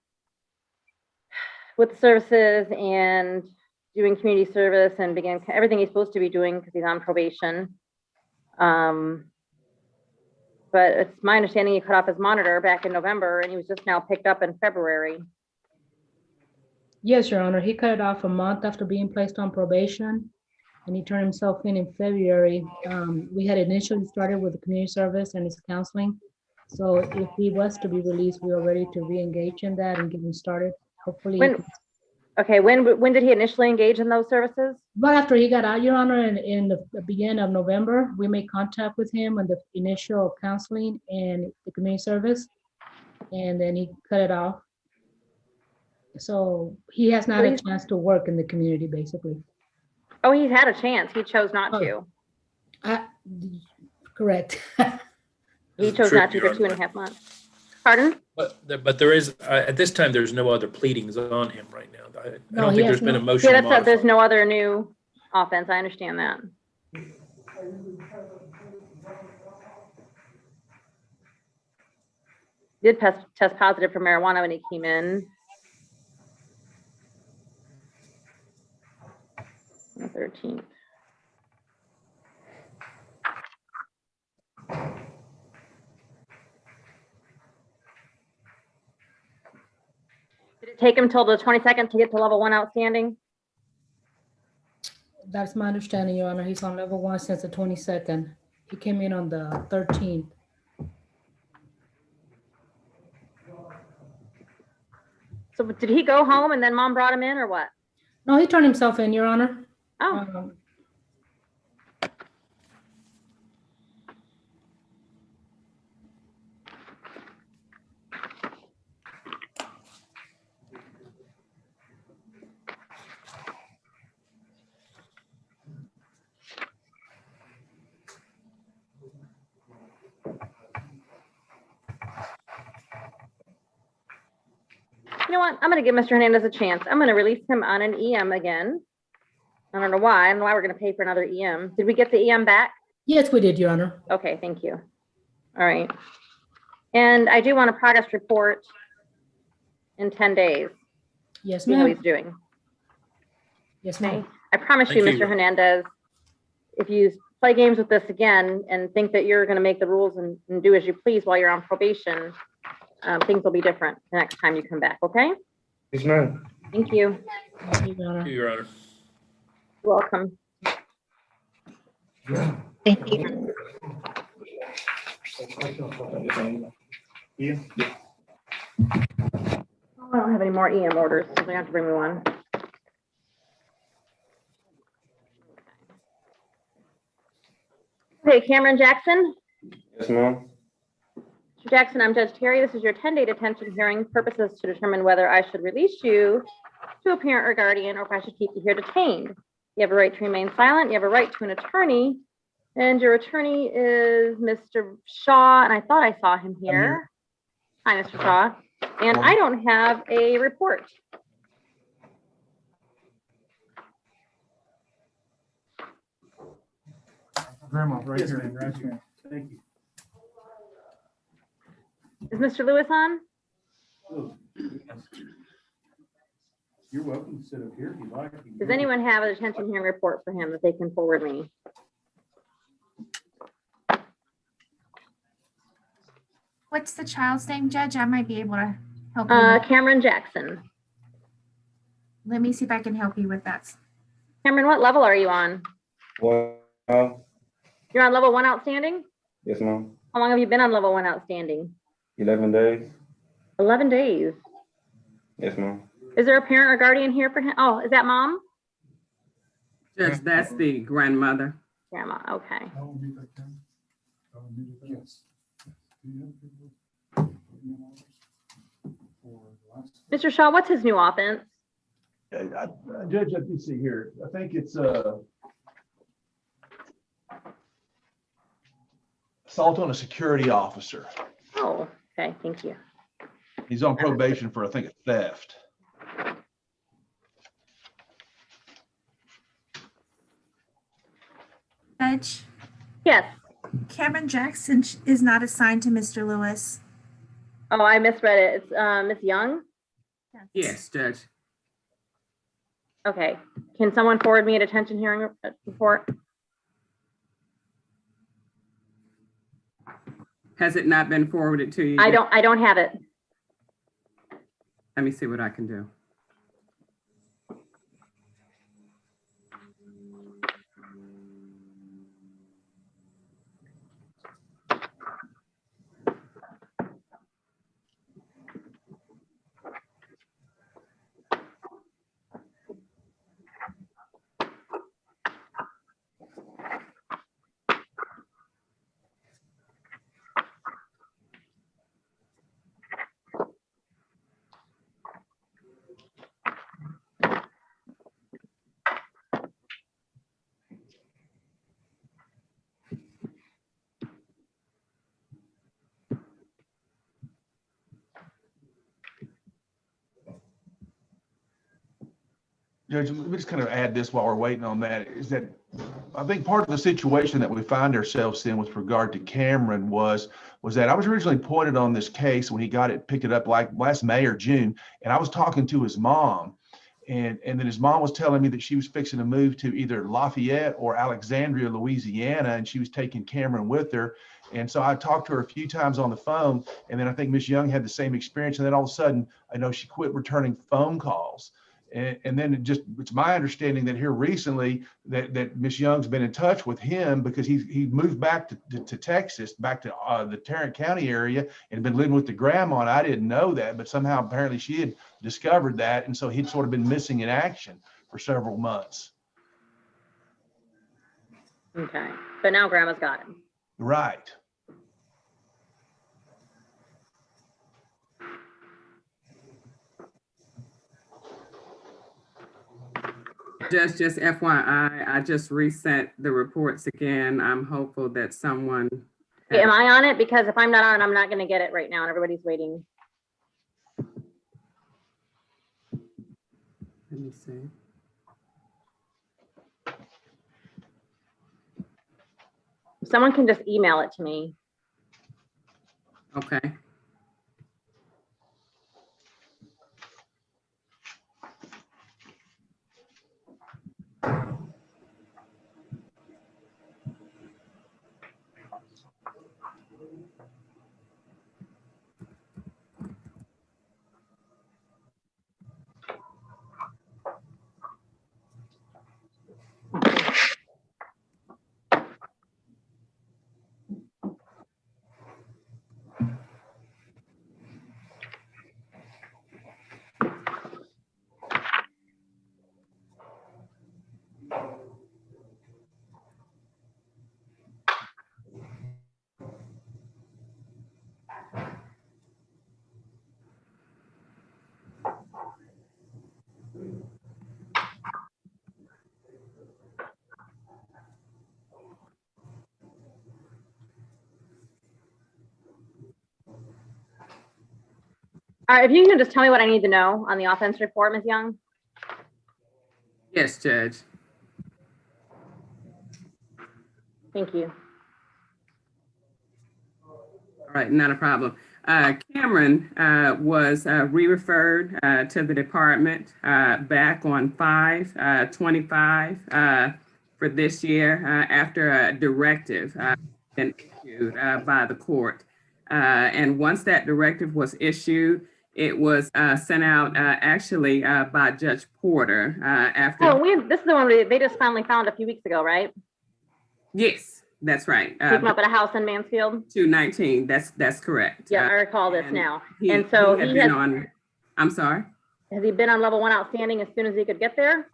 with the services and doing community service and begin everything he's supposed to be doing because he's on probation. But it's my understanding he cut off his monitor back in November and he was just now picked up in February. Yes, Your Honor. He cut it off a month after being placed on probation, and he turned himself in February. We had initially started with the community service and his counseling. So if he was to be released, we were ready to re-engage in that and get him started. Hopefully. When did he initially engage in those services? Right after he got out, Your Honor, in the beginning of November, we made contact with him on the initial counseling and the community service, and then he cut it off. So he has not had a chance to work in the community, basically. Oh, he's had a chance. He chose not to. Correct. He chose not to for 2.5 months. Pardon? But there is, at this time, there's no other pleadings on him right now. I don't think there's been a motion. Yeah, that's there's no other new offense. I understand that. Did test positive for marijuana when he came in. On the 13th. Did it take him till the 22nd to get to level 1 outstanding? That's my understanding, Your Honor. He's on level 1 since the 22nd. He came in on the 13th. So did he go home and then mom brought him in or what? No, he turned himself in, Your Honor. Oh. You know what? I'm going to give Mr. Hernandez a chance. I'm going to release him on an EM again. I don't know why. I don't know why we're going to pay for another EM. Did we get the EM back? Yes, we did, Your Honor. Okay, thank you. All right. And I do want a progress report in 10 days. Yes, See how ma'am. he's doing. Yes, Okay. ma'am. I promise you, Thank you. Mr. Hernandez, if you play games with this again and think that you're going to make the rules and do as you please while you're on probation, things will be different the next time you come back, okay? Yes, ma'am. Thank you. Thank you, Your Honor. Thank you, Your Honor. You're welcome. Thank you. Oh, I don't have any more EM orders, so they have to bring me one. Okay, Cameron Jackson. Yes, ma'am. Mr. Jackson, I'm Judge Terry. This is your 10-day detention hearing. Purposes to determine whether I should release you to a parent or guardian or if I should keep you here detained. You have a right to remain silent. You have a right to an attorney. And your attorney is Mr. Shaw, and I thought I saw him here. Hi, Mr. Shaw. And I don't have a report. Grandma, right here. Right here. Thank you. Is Mr. Lewis on? You're welcome to sit up here if you like. Does anyone have a detention hearing report for him that they can forward me? What's the child's name, Judge? I might be able to help you. Cameron Jackson. Let me see if I can help you with that. Cameron, what level are you on? Well, You're on level 1 outstanding? yes, ma'am. How long have you been on level 1 outstanding? 11 days. 11 days. Yes, ma'am. Is there a parent or guardian here for him? Oh, is that mom? Judge, that's the grandmother. Grandma, okay. I will meet that Ken. I will meet that. Yes. Mr. Shaw, what's his new offense? Judge, let me see here. I think it's assault on a security officer. Oh, okay, thank you. He's on probation for, I think, a theft. Judge? Yes. Cameron Jackson is not assigned to Mr. Lewis. Oh, I misread it. It's Miss Young? Yes, Judge. Okay. Can someone forward me a detention hearing report? Has it not been forwarded to you? I don't have it. Let me see what I can do. Judge, let me just kind of add this while we're waiting on that, is that I think part of the situation that we find ourselves in with regard to Cameron was that I was originally pointed on this case when he picked it up like last May or June, and I was talking to his mom, and then his mom was telling me that she was fixing to move to either Lafayette or Alexandria, Louisiana, and she was taking Cameron with her. And so I talked to her a few times on the phone, and then I think Miss Young had the same experience, and then all of a sudden, I know she quit returning phone calls. And then it's my understanding that here recently that Miss Young's been in touch with him because he moved back to Texas, back to the Tarrant County area, and been living with the grandma. And I didn't know that, but somehow apparently she had discovered that, and so he'd sort of been missing in action for several months. Okay, but now grandma's got him. Right. Just FYI, I just reset the reports again. I'm hopeful that someone. Okay, am I on it? Because if I'm not on, I'm not going to get it right now, and everybody's waiting. Let me see. Someone can just email it to me. Okay. All right, if you can just tell me what I need to know on the offense report, Ms. Young. Yes, Judge. Thank you. All right, not a problem. Cameron was re-referred to the department back on 5/25 for this year after a directive been issued by the court. And once that directive was issued, it was sent out actually by Judge Porter after. Oh, this is the one they just finally found a few weeks ago, right? Yes, that's right. Pick him up at a house in Mansfield. 219. That's correct. Yeah, I recall this now. He and so had he been has, on. I'm sorry. Has he been on level 1 outstanding as soon as he could get there?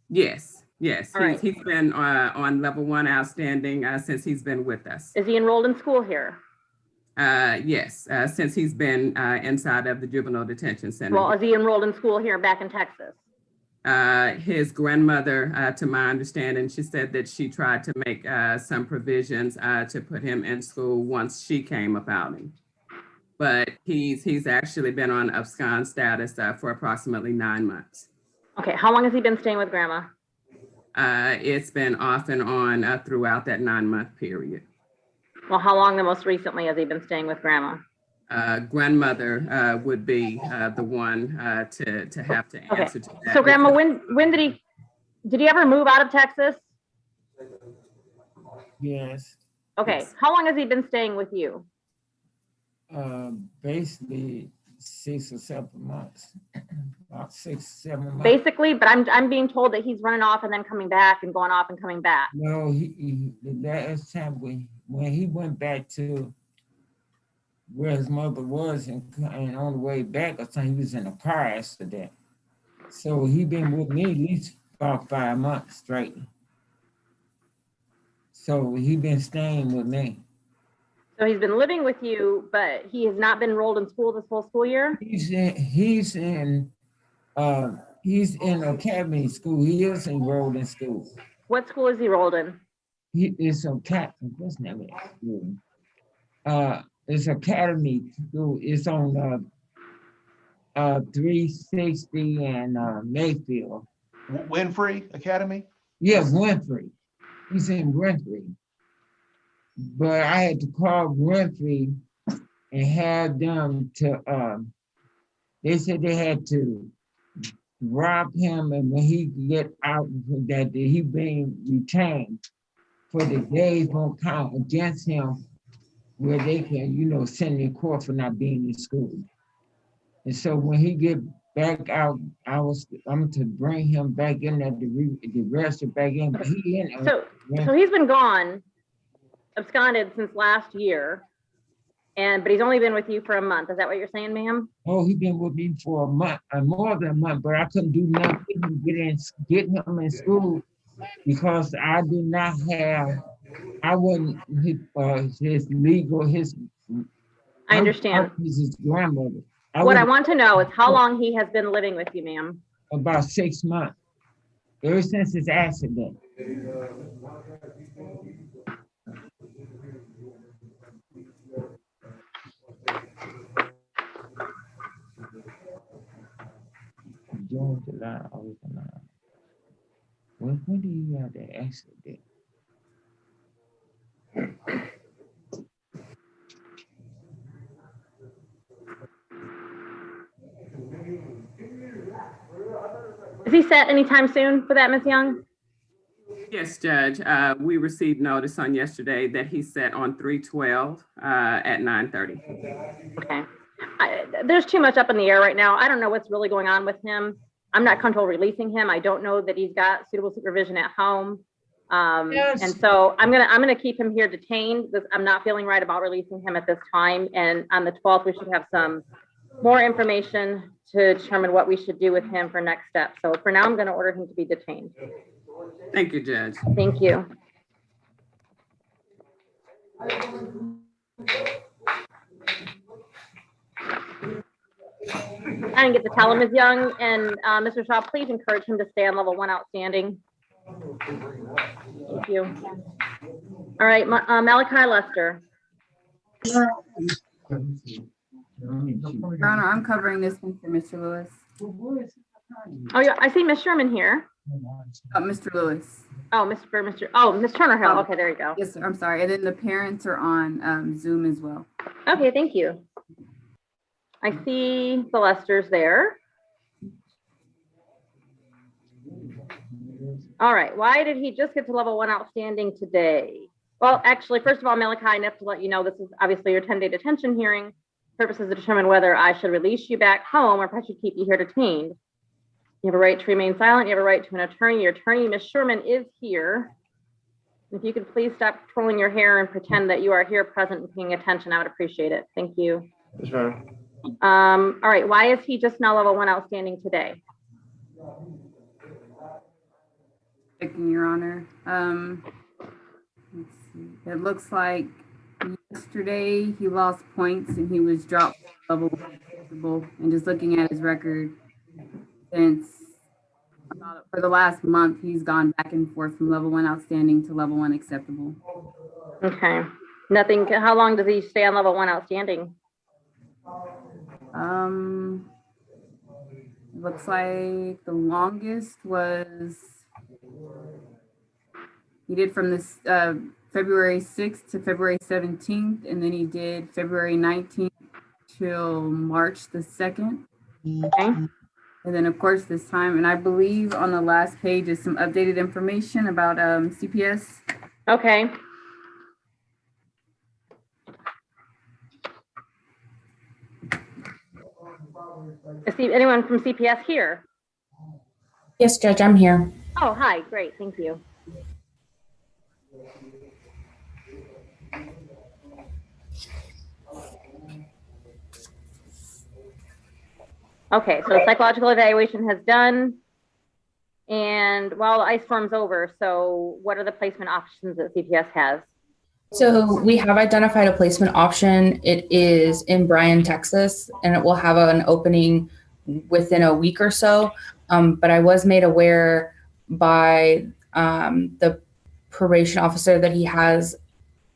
Yes, yes. All right. He's been on level 1 outstanding since he's been with us. Is he enrolled in school here? Yes, since he's been inside of the juvenile detention center. Well, is he enrolled in school here back in Texas? His grandmother, to my understanding, she said that she tried to make some provisions to put him in school once she came about him. But he's actually been on abscond status for approximately 9 months. Okay, how long has he been staying with grandma? It's been off and on throughout that 9-month period. Well, how long the most recently has he been staying with grandma? Grandmother would be the one to have to answer to that. So grandma, when did he ever move out of Texas? Yes. Okay, how long has he been staying with you? Basically 6 or 7 months, about 6 or 7 months. Basically, but I'm being told that he's running off and then coming back and going off and coming back. No, the last time when he went back to where his mother was and on the way back, I think he was in a car accident. So he been with me at least about 5 months straight. So he been staying with me. So he's been living with you, but he has not been enrolled in school this whole school year? He's in academy school. He is enrolled in school. What school is he enrolled in? He is what's the name of that school? It's academy school. It's on 360 and Mayfield. Winfrey Academy? Yes, Winfrey. He's in Winfrey. But I had to call Winfrey and have them to, they said they had to rob him, and when he get out, that he being retained for the days won't count against him, where they can, send him to court for not being in school. And so when he get back out. I'm to bring him back in there to arrest him back in, but he in there. So he's been gone, absconded since last year, but he's only been with you for a month. Is that what you're saying, ma'am? Oh, he been with me for a month, more than a month, but I couldn't do nothing get him in school because I did not have. I wasn't his legal. I understand. His grandmother. What I want to know is how long he has been living with you, ma'am. About 6 months, ever since his accident. June, July, August, when do you have the accident? Is he set anytime soon for that, Ms. Young? Yes, Judge. We received notice on yesterday that he's set on 3/12 at 9:30. Okay. There's too much up in the air right now. I don't know what's really going on with him. I'm not comfortable releasing him. I don't know that he's got suitable supervision at home. Yes. And so I'm gonna keep him here detained. I'm not feeling right about releasing him at this time. And on the 12th, we should have some more information to determine what we should do with him for next steps. So for now, I'm going to order him to be detained. Thank you, Judge. Thank you. I didn't get to tell him, Ms. Young and Mr. Shaw, please encourage him to stay on level 1 outstanding. Thank you. All right, Malachi Lester. Your Honor, I'm covering this one for Mr. Lewis. Oh, yeah, I see Ms. Sherman here. Mr. Lewis. Oh, Ms. Turner Hill. Okay, there you go. Yes, sir. I'm sorry. And then the parents are on Zoom as well. Okay, thank you. I see the Lesters there. All right, why did he just get to level 1 outstanding today? Well, actually, first of all, Malachi, I have to let you know this is obviously your 10-day detention hearing. Purpose is to determine whether I should release you back home or if I should keep you here detained. You have a right to remain silent. You have a right to an attorney. Your attorney, Ms. Sherman, is here. If you could please stop twirling your hair and pretend that you are here present and paying attention, I would appreciate it. Thank you. Yes, ma'am. All right, why is he just now level 1 outstanding today? Thank you, Your Honor. Let's see. It looks like yesterday he lost points and he was dropped level 1 acceptable. And just looking at his record, since for the last month, he's gone back and forth from level 1 outstanding to level 1 acceptable. Okay. Nothing. How long does he stay on level 1 outstanding? It looks like the longest was he did from this February 6th to February 17th, and then he did February 19th till March the 2nd. Okay. And then, of course, this time, and I believe on the last page is some updated information about CPS. Okay. Is anyone from CPS here? Yes, Judge, I'm here. Oh, hi. Great. Thank you. Okay, so the psychological evaluation has done. And well, the ice storm's over. So what are the placement options that CPS has? So we have identified a placement option. It is in Bryan, Texas, and it will have an opening within a week or so. But I was made aware by the probation officer that he has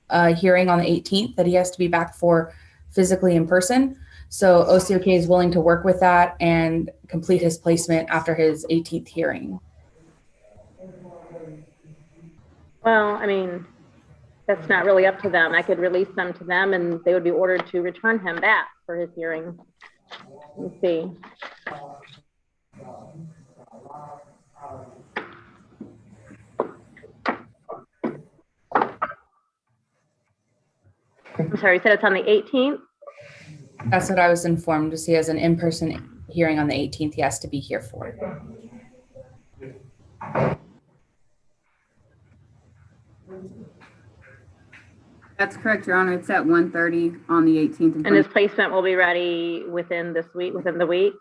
a hearing on the 18th that he has to be back for physically in person. So OCOK is willing to work with that and complete his placement after his 18th hearing. Well, I mean, that's not really up to them. I could release them to them and they would be ordered to return him back for his hearing. Let's see. I'm sorry, you said it's on the 18th? That's what I was informed, to see as an in-person hearing on the 18th he has to be here for. That's correct, Your Honor. It's at 1:30 on the 18th. And his placement will be ready within this week, within the week?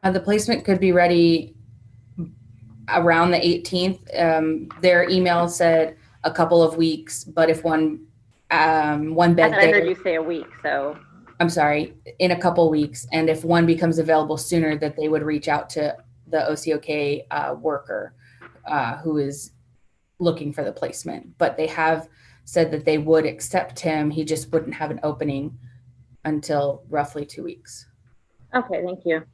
The placement could be ready around the 18th. Their email said a couple of weeks, but if one bed I heard you say a week, so. I'm sorry, in a couple weeks, and if one becomes available sooner, that they would reach out to the OCOK worker who is looking for the placement. But they have said that they would accept him. He just wouldn't have an opening until roughly 2 weeks. Okay, thank you.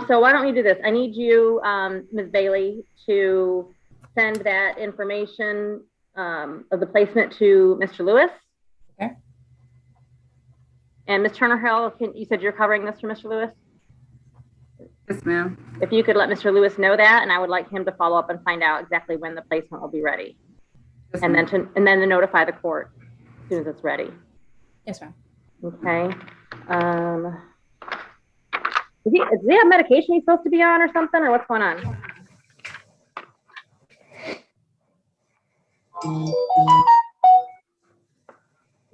So why don't we do this? I need you, Ms. Bailey, to send that information of the placement to Mr. Lewis. Okay. And Ms. Turner-Hill, you said you're covering this for Mr. Lewis? Yes, ma'am. If you could let Mr. Lewis know that, and I would like him to follow up and find out exactly when the placement will be ready. Yes, and then to notify the court as soon as it's ready. Yes, ma'am. Okay. Does he have medication he's supposed to be on or something, or what's going on?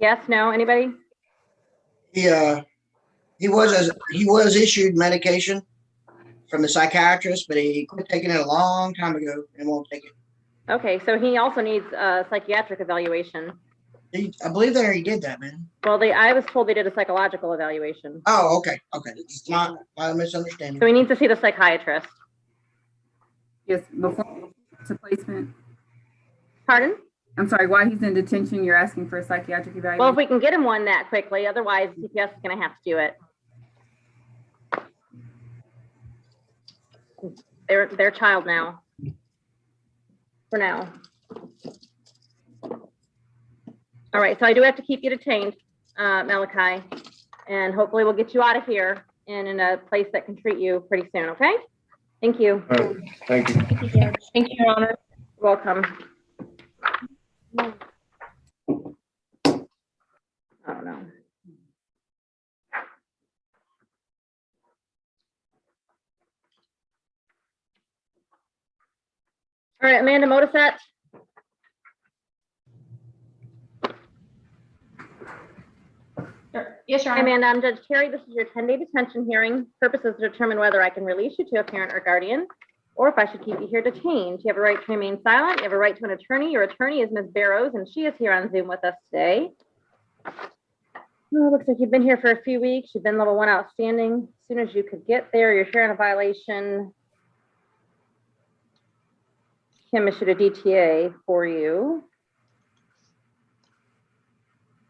Yes, no, anybody? He was issued medication from the psychiatrist, but he quit taking it a long time ago and won't take it. Okay, so he also needs a psychiatric evaluation. I believe they already did that, man. Well, I was told they did a psychological evaluation. Oh, okay. It's my misunderstanding. So he needs to see the psychiatrist. Yes, before to placement. Pardon? I'm sorry, while he's in detention, you're asking for a psychiatric evaluation? Well, if we can get him one that quickly, otherwise CPS is going to have to do it. They're their child now. For now. All right, so I do have to keep you detained, Malachi, and hopefully we'll get you out of here and in a place that can treat you pretty soon, okay? Thank you. Thank you. Thank you, Your Honor. You're welcome. Oh, no. All right, Amanda Modisette. Yes, Your Hi, Honor. Amanda, I'm Judge Terry. This is your 10-day detention hearing. Purpose is to determine whether I can release you to a parent or guardian, or if I should keep you here detained. You have a right to remain silent. You have a right to an attorney. Your attorney is Ms. Barrows, and she is here on Zoom with us today. Oh, looks like you've been here for a few weeks. You've been level 1 outstanding. As soon as you could get there, you're here on a violation. Kim issued a DTA for you.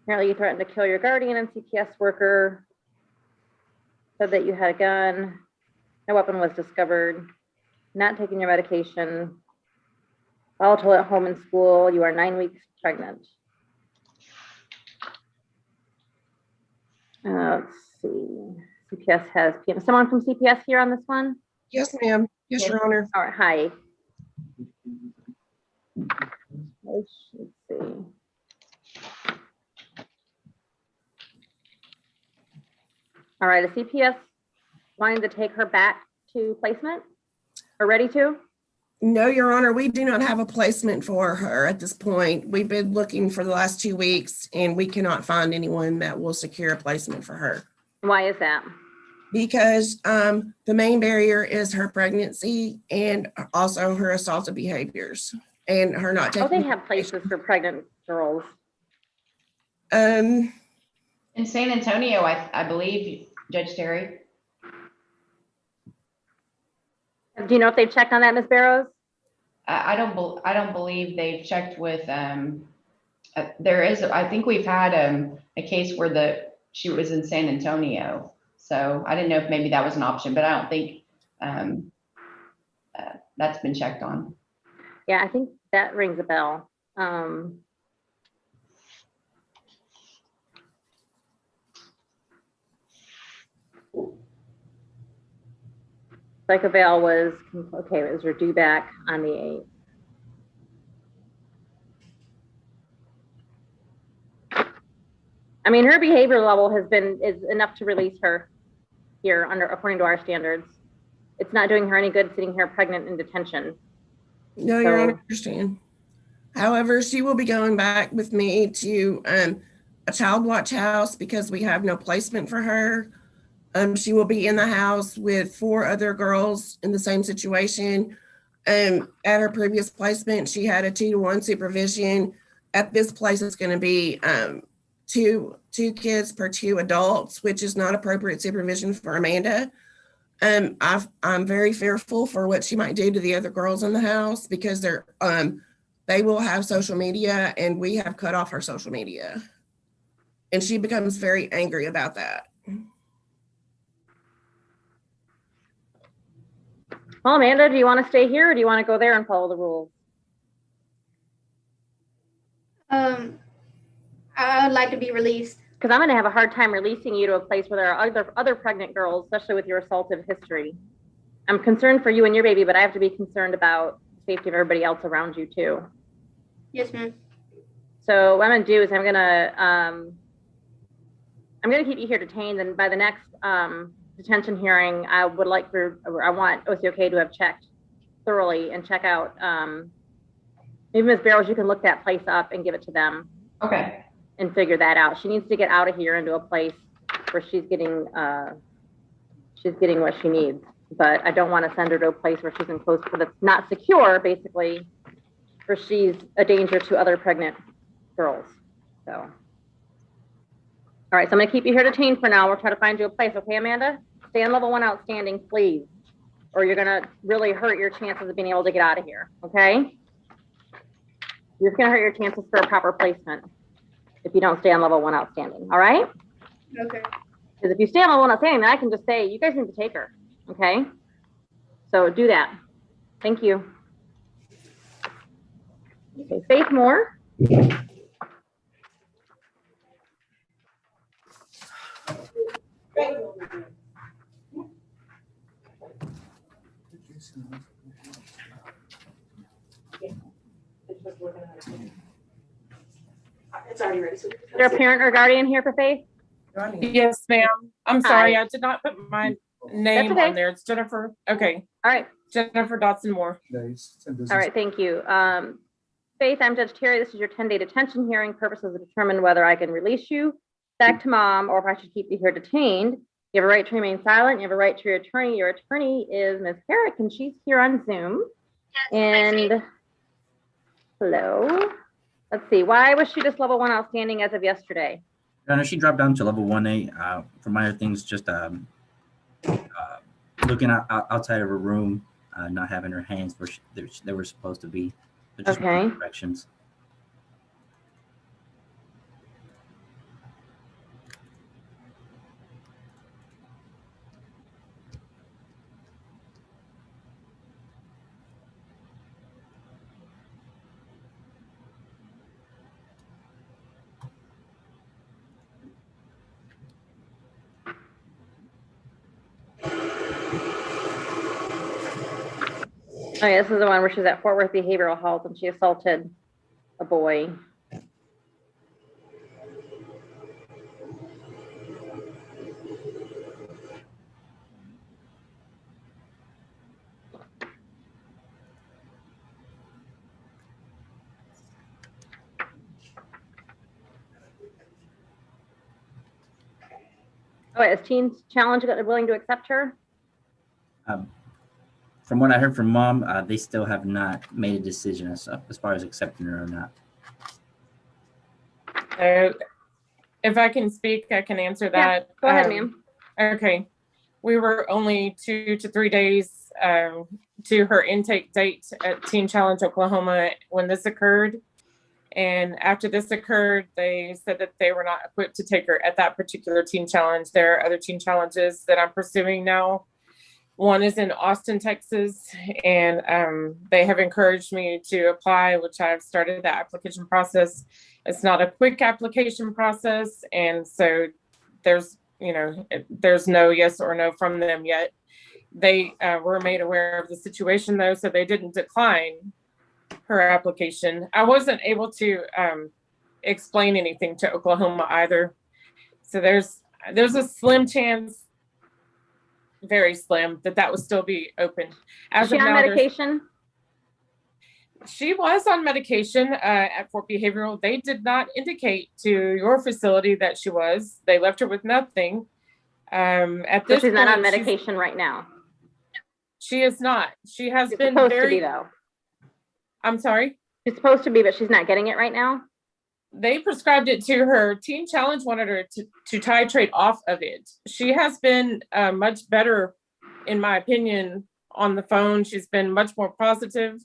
Apparently you threatened to kill your guardian and CPS worker. Said that you had a gun. No weapon was discovered. Not taking your medication. Volatile at home and school. You are 9 weeks pregnant. Let's see. CPS has someone from CPS here on this one? Yes, ma'am. Yes, Your Honor. All right, hi. Let's see. All right, a CPS wanting to take her back to placement or ready to? No, Your Honor, we do not have a placement for her at this point. We've been looking for the last 2 weeks and we cannot find anyone that will secure a placement for her. Why is that? Because the main barrier is her pregnancy and also her assaultive behaviors and her not taking. Oh, they have places for pregnant girls. In San Antonio, I believe, Judge Terry. Do you know if they've checked on that, Ms. Barrows? I don't believe they've checked with. There is, I think we've had a case where she was in San Antonio, so I didn't know if maybe that was an option, but I don't think that's been checked on. Yeah, I think that rings a bell. Psychoval was, okay, it was due back on the 8th. I mean, her behavior level is enough to release her. here according to our standards. It's not doing her any good sitting here pregnant in detention. No, Your Honor, I understand. However, she will be going back with me to a child watch house because we have no placement for her. She will be in the house with 4 other girls in the same situation. At her previous placement, she had a 2-to-1 supervision. At this place, it's going to be two kids per 2 adults, which is not appropriate supervision for Amanda. I'm very fearful for what she might do to the other girls in the house because they will have social media and we have cut off her social media. And she becomes very angry about that. Well, Amanda, do you want to stay here or do you want to go there and follow the rules? I would like to be released. Because I'm going to have a hard time releasing you to a place where there are other pregnant girls, especially with your assaultive history. I'm concerned for you and your baby, but I have to be concerned about the safety of everybody else around you too. Yes, ma'am. So what I'm going to do is I'm going to keep you here detained, and by the next detention hearing, I want OCOK to have checked thoroughly and check out. Maybe Ms. Barrows, you can look that place up and give it to them. Okay. And figure that out. She needs to get out of here into a place where she's getting what she needs. But I don't want to send her to a place where she's in close, but it's not secure, basically, where she's a danger to other pregnant girls. So, all right. So I'm gonna keep you here detained for now. We'll try to find you a place. Okay, Amanda? Stay on level 1 outstanding, please, or you're gonna really hurt your chances of being able to get out of here. Okay? You're just gonna hurt your chances for a proper placement if you don't stay on level 1 outstanding, all right? Okay. Because if you stay on level 1 outstanding, then I can just say, you guys need to take her, okay? So do that. Thank you. Okay, Faith Moore. It's already ready. Is there a parent or guardian here for Faith? Yes, ma'am. I'm sorry, Hi. I did not put my name okay. on there. It's Jennifer. Okay. All right. Jennifer Dotson Moore. All right, thank you. Faith, I'm Judge Terry. This is your 10-day detention hearing. Purposes to determine whether I can release you back to mom or if I should keep you here detained. You have a right to remain silent. You have a right to your attorney. Your attorney is Ms. Herrick, and she's here on Zoom. And hello. Let's see. Why was she just level 1 outstanding as of yesterday? Your Honor, she dropped down to level 1A. For minor things, just looking outside of her room, not having her hands where they were supposed to be. Just Okay. Directions. Oh yeah, this is the one where she's at Fort Worth Behavioral Health and she assaulted a boy. Oh, is Teens Challenge willing to accept her? From what I heard from mom, they still have not made a decision as far as accepting her or not. If I can speak, I can answer that. Go ahead, ma'am. Okay. We were only 2 to 3 days to her intake date at Teen Challenge, Oklahoma when this occurred. And after this occurred, they said that they were not equipped to take her at that particular Teen Challenge. There are other Teen Challenges that I'm pursuing now. One is in Austin, Texas, and they have encouraged me to apply, which I've started the application process. It's not a quick application process, and so there's no yes or no from them yet. They were made aware of the situation though, so they didn't decline her application. I wasn't able to explain anything to Oklahoma either. So there's a slim chance very slim, that would still be open. Is As she of on now, there's- medication? She was on medication at Fort Behavioral. They did not indicate to your facility that she was. They left her with nothing. At So this she's not on point, medication right now. she is not. She has She's been supposed to very. be though. I'm sorry. She's supposed to be, but she's not getting it right now. They prescribed it to her. Teen Challenge wanted her to titrate off of it. She has been much better, in my opinion, on the phone. She's been much more positive.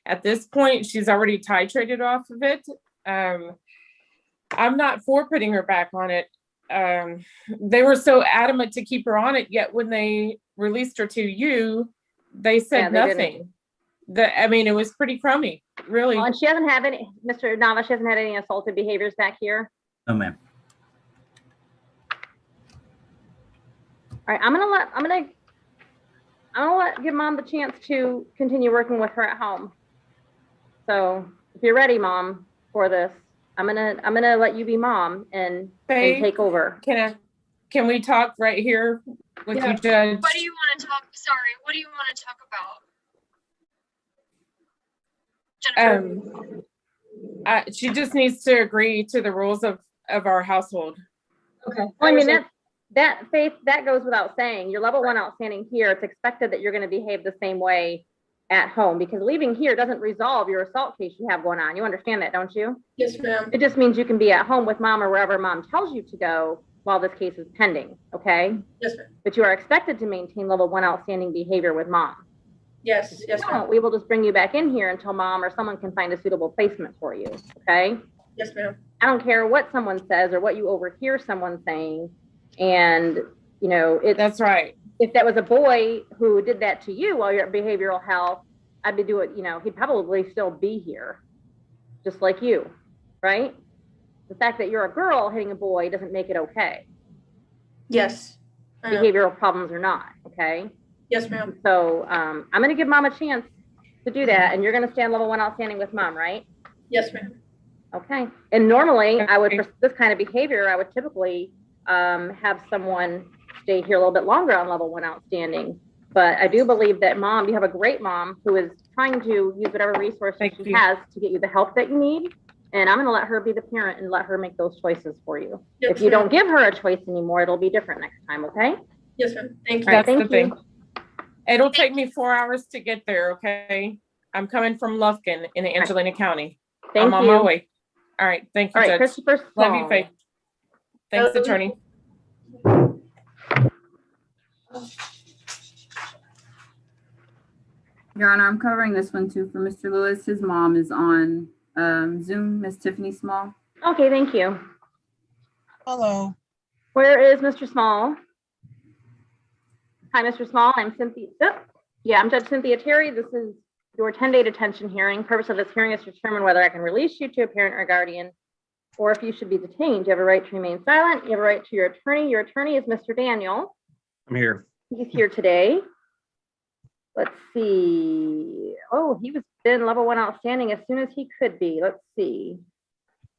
At this point, she's already titrated off of it. I'm not for putting her back on it. They were so adamant to keep her on it, yet when they released her to you, they said Yeah, they nothing. I mean, it was pretty crummy, really. Well, and she hasn't had any, Mr. Nava, she hasn't had any assaultive behaviors back here. No, ma'am. All right, I'm gonna give mom the chance to continue working with her at home. So if you're ready, mom, for this, I'm gonna let you be mom and take over. Can we talk right here with you, Judge? What do you want to talk? Sorry, what do you want to talk about? Jennifer? She just needs to agree to the rules of our household. Okay. Well, I mean, that goes without saying. You're level 1 outstanding here. It's expected that you're going to behave the same way at home, because leaving here doesn't resolve your assault case you have going on. You understand that, don't you? Yes, ma'am. It just means you can be at home with mom or wherever mom tells you to go while this case is pending. Okay. Yes, ma'am. But you are expected to maintain level 1 outstanding behavior with mom. Yes, yes, ma'am. We will just bring you back in here until mom or someone can find a suitable placement for you. Okay. Yes, ma'am. I don't care what someone says or what you overhear someone saying. And, you know, that's right. If that was a boy who did that to you while you're at behavioral health, I'd be doing, you know, he'd probably still be here, just like you, right? The fact that you're a girl hitting a boy doesn't make it okay. Yes. Behavioral problems or not, okay? Yes, ma'am. So I'm going to give mom a chance to do that, and you're going to stand level 1 outstanding with mom, right? Yes, ma'am. Okay. And normally, I would, for this kind of behavior, I would typically have someone stay here a little bit longer on level 1 outstanding. But I do believe that mom, you have a great mom who is trying to use whatever resources she has to get you the help that you need. And I'm going to let her be the parent and let her make those choices for you. Yes, if you don't ma'am. give her a choice anymore, it'll be different next time, okay? Yes, ma'am. Thank you. All right, That's thank the you. thing. It'll take me 4 hours to get there, okay? I'm coming from Lufkin in Angelina County. Thank I'm on you. my way. All right, thank you, All right, Judge. Christopher Love you, Small. Faith. Thanks, attorney. Your Honor, I'm covering this one too for Mr. Lewis. His mom is on Zoom, Miss Tiffany Small. Okay, thank you. Hello. Where is Mr. Small? Hi, Mr. Small. I'm Cynthia. Oh, yeah, I'm Judge Cynthia Terry. This is your 10-day detention hearing. Purpose of this hearing is to determine whether I can release you to a parent or guardian, or if you should be detained. You have a right to remain silent. You have a right to your attorney. Your attorney is Mr. Daniel. I'm here. He's here today. Let's see. Oh, he was been level 1 outstanding as soon as he could be. Let's see.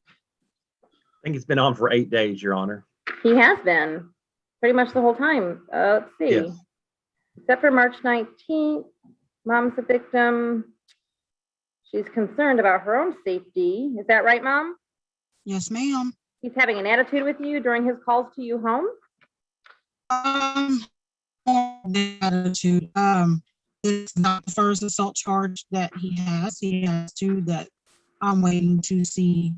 I think it's been on for 8 days, Your Honor. He has been pretty much the whole time. Let's see. Yes. Except for March 19th, mom's a victim. She's concerned about her own safety. Is that right, Mom? Yes, ma'am. He's having an attitude with you during his calls to you home? More than attitude. It's not the first assault charge that he has. He has 2 that I'm waiting to see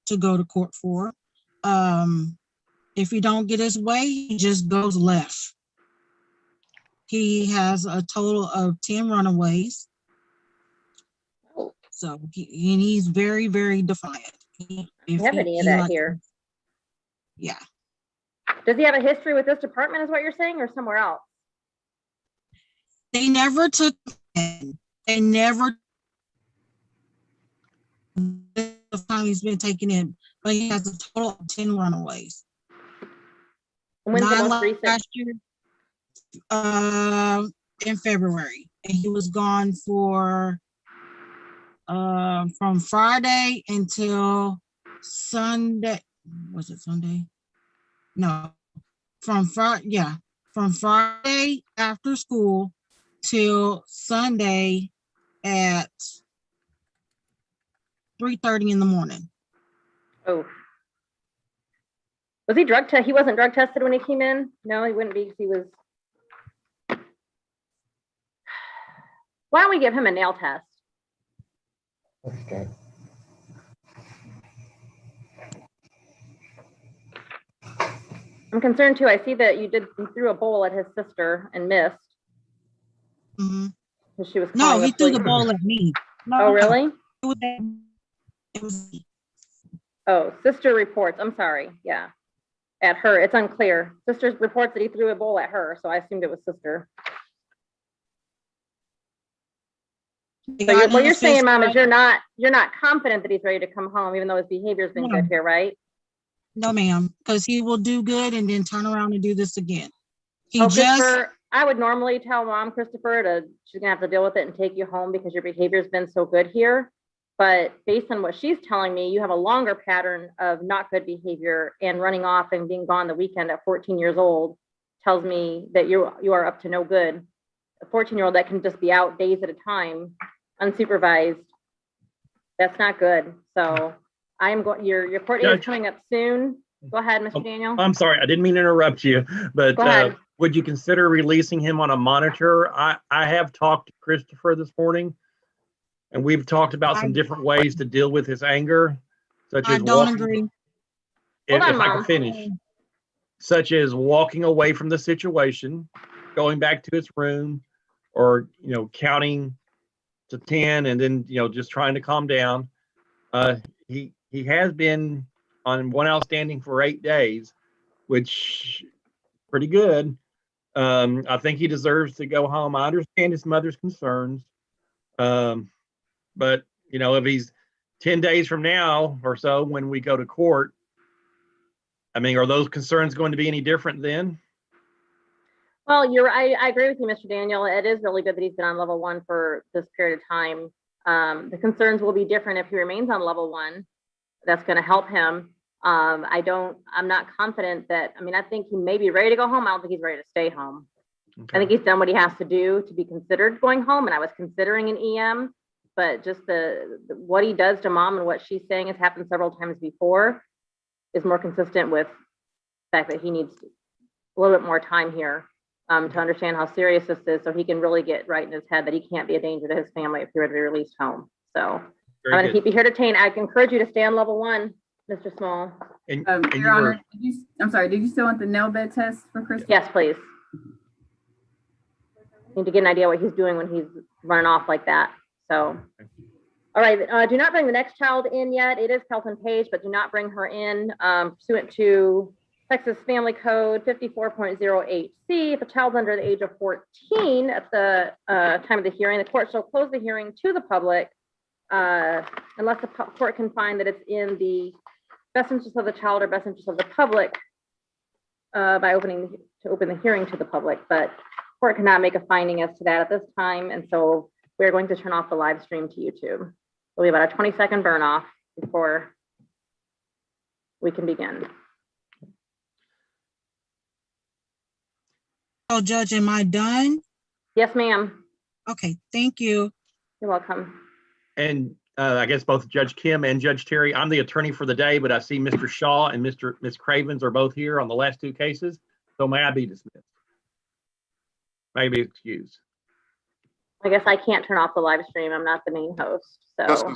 to go to court for. If he don't get his way, he just goes left. He has a total of 10 runaways. So he's very, very defiant. I don't have any of that here. Yeah. Does he have a history with this department, is what you're saying, or somewhere else? They never took him. They never. The time he's been taken in, but he has a total of 10 runaways. When's the 9 most recent? last year, in February, and he was gone for from Friday until Sunday. Was it Sunday? No, from from Friday after school till Sunday at 3:30 in the morning. Oh. Was he drug tested? He wasn't drug tested when he came in? No, he wouldn't be because he was. Why don't we give him a nail test? Okay. I'm concerned too. I see that you threw a bowl at his sister and missed. Mhm. Because she was No, calling he a threw the police- ball at me. No, Oh, really? It was Oh, sister reports. I'm sorry. Yeah. At her. It's unclear. Sister reports that he threw a bowl at her, so I assumed it was sister. So what you're saying, Mom, is you're not confident that he's ready to come home, even though his behavior's been good here, right? No, ma'am, because he will do good and then turn around and do this again. He Oh, just, Christopher, I would normally tell Mom, Christopher, she's gonna have to deal with it and take you home because your behavior's been so good here. But based on what she's telling me, you have a longer pattern of not good behavior and running off and being gone the weekend at 14 years old tells me that you are up to no good. A 14-year-old that can just be out days at a time, unsupervised, that's not good. So I am going, your court date is coming up soon. Go ahead, Mr. Daniel. I'm sorry, I didn't mean to interrupt you, but Go ahead. would you consider releasing him on a monitor? I have talked to Christopher this morning, and we've talked about some different ways to deal with his anger, such I as don't walking. agree. If Hold on, I can Mom. finish, such as walking away from the situation, going back to his room, or counting to 10 and then just trying to calm down. He has been on one outstanding for 8 days, which pretty good. I think he deserves to go home. I understand his mother's concerns, but if he's 10 days from now or so when we go to court, I mean, are those concerns going to be any different then? Well, I agree with you, Mr. Daniel. It is really good that he's been on level 1 for this period of time. The concerns will be different if he remains on level 1. That's going to help him. I'm not confident that, I think he may be ready to go home. I don't think he's ready to stay home. Okay. I think he's done what he has to do to be considered going home. And I was considering an EM, but just what he does to Mom and what she's saying has happened several times before is more consistent with the fact that he needs a little bit more time here. To understand how serious this is, so he can really get right in his head that he can't be a danger to his family if he were to be released home. So I'm going to keep you here detained. I encourage you to stay on level 1, Mr. Small. And Your Honor, I'm sorry, did you still want the nail bed test for Chris? Yes, please. Need to get an idea what he's doing when he's running off like that. So, all right, do not bring the next child in yet. It is Kelton Page, but do not bring her in pursuant to Texas Family Code 54.08C. If a child's under the age of 14 at the time of the hearing, the court shall close the hearing to the public unless the court can find that it's in the best interest of the child or best interest of the public by open the hearing to the public. But court cannot make a finding as to that at this time, and so we're going to turn off the live stream to YouTube. It'll be about a 20-second burn off before we can begin. So Judge, am I done? Yes, ma'am. Okay, thank you. You're welcome. And I guess both Judge Kim and Judge Terry, I'm the attorney for the day, but I see Mr. Shaw and Ms. Cravens are both here on the last 2 cases. So may I be dismissed? May I be excused? I guess I can't turn off the live stream. I'm not the main host, so.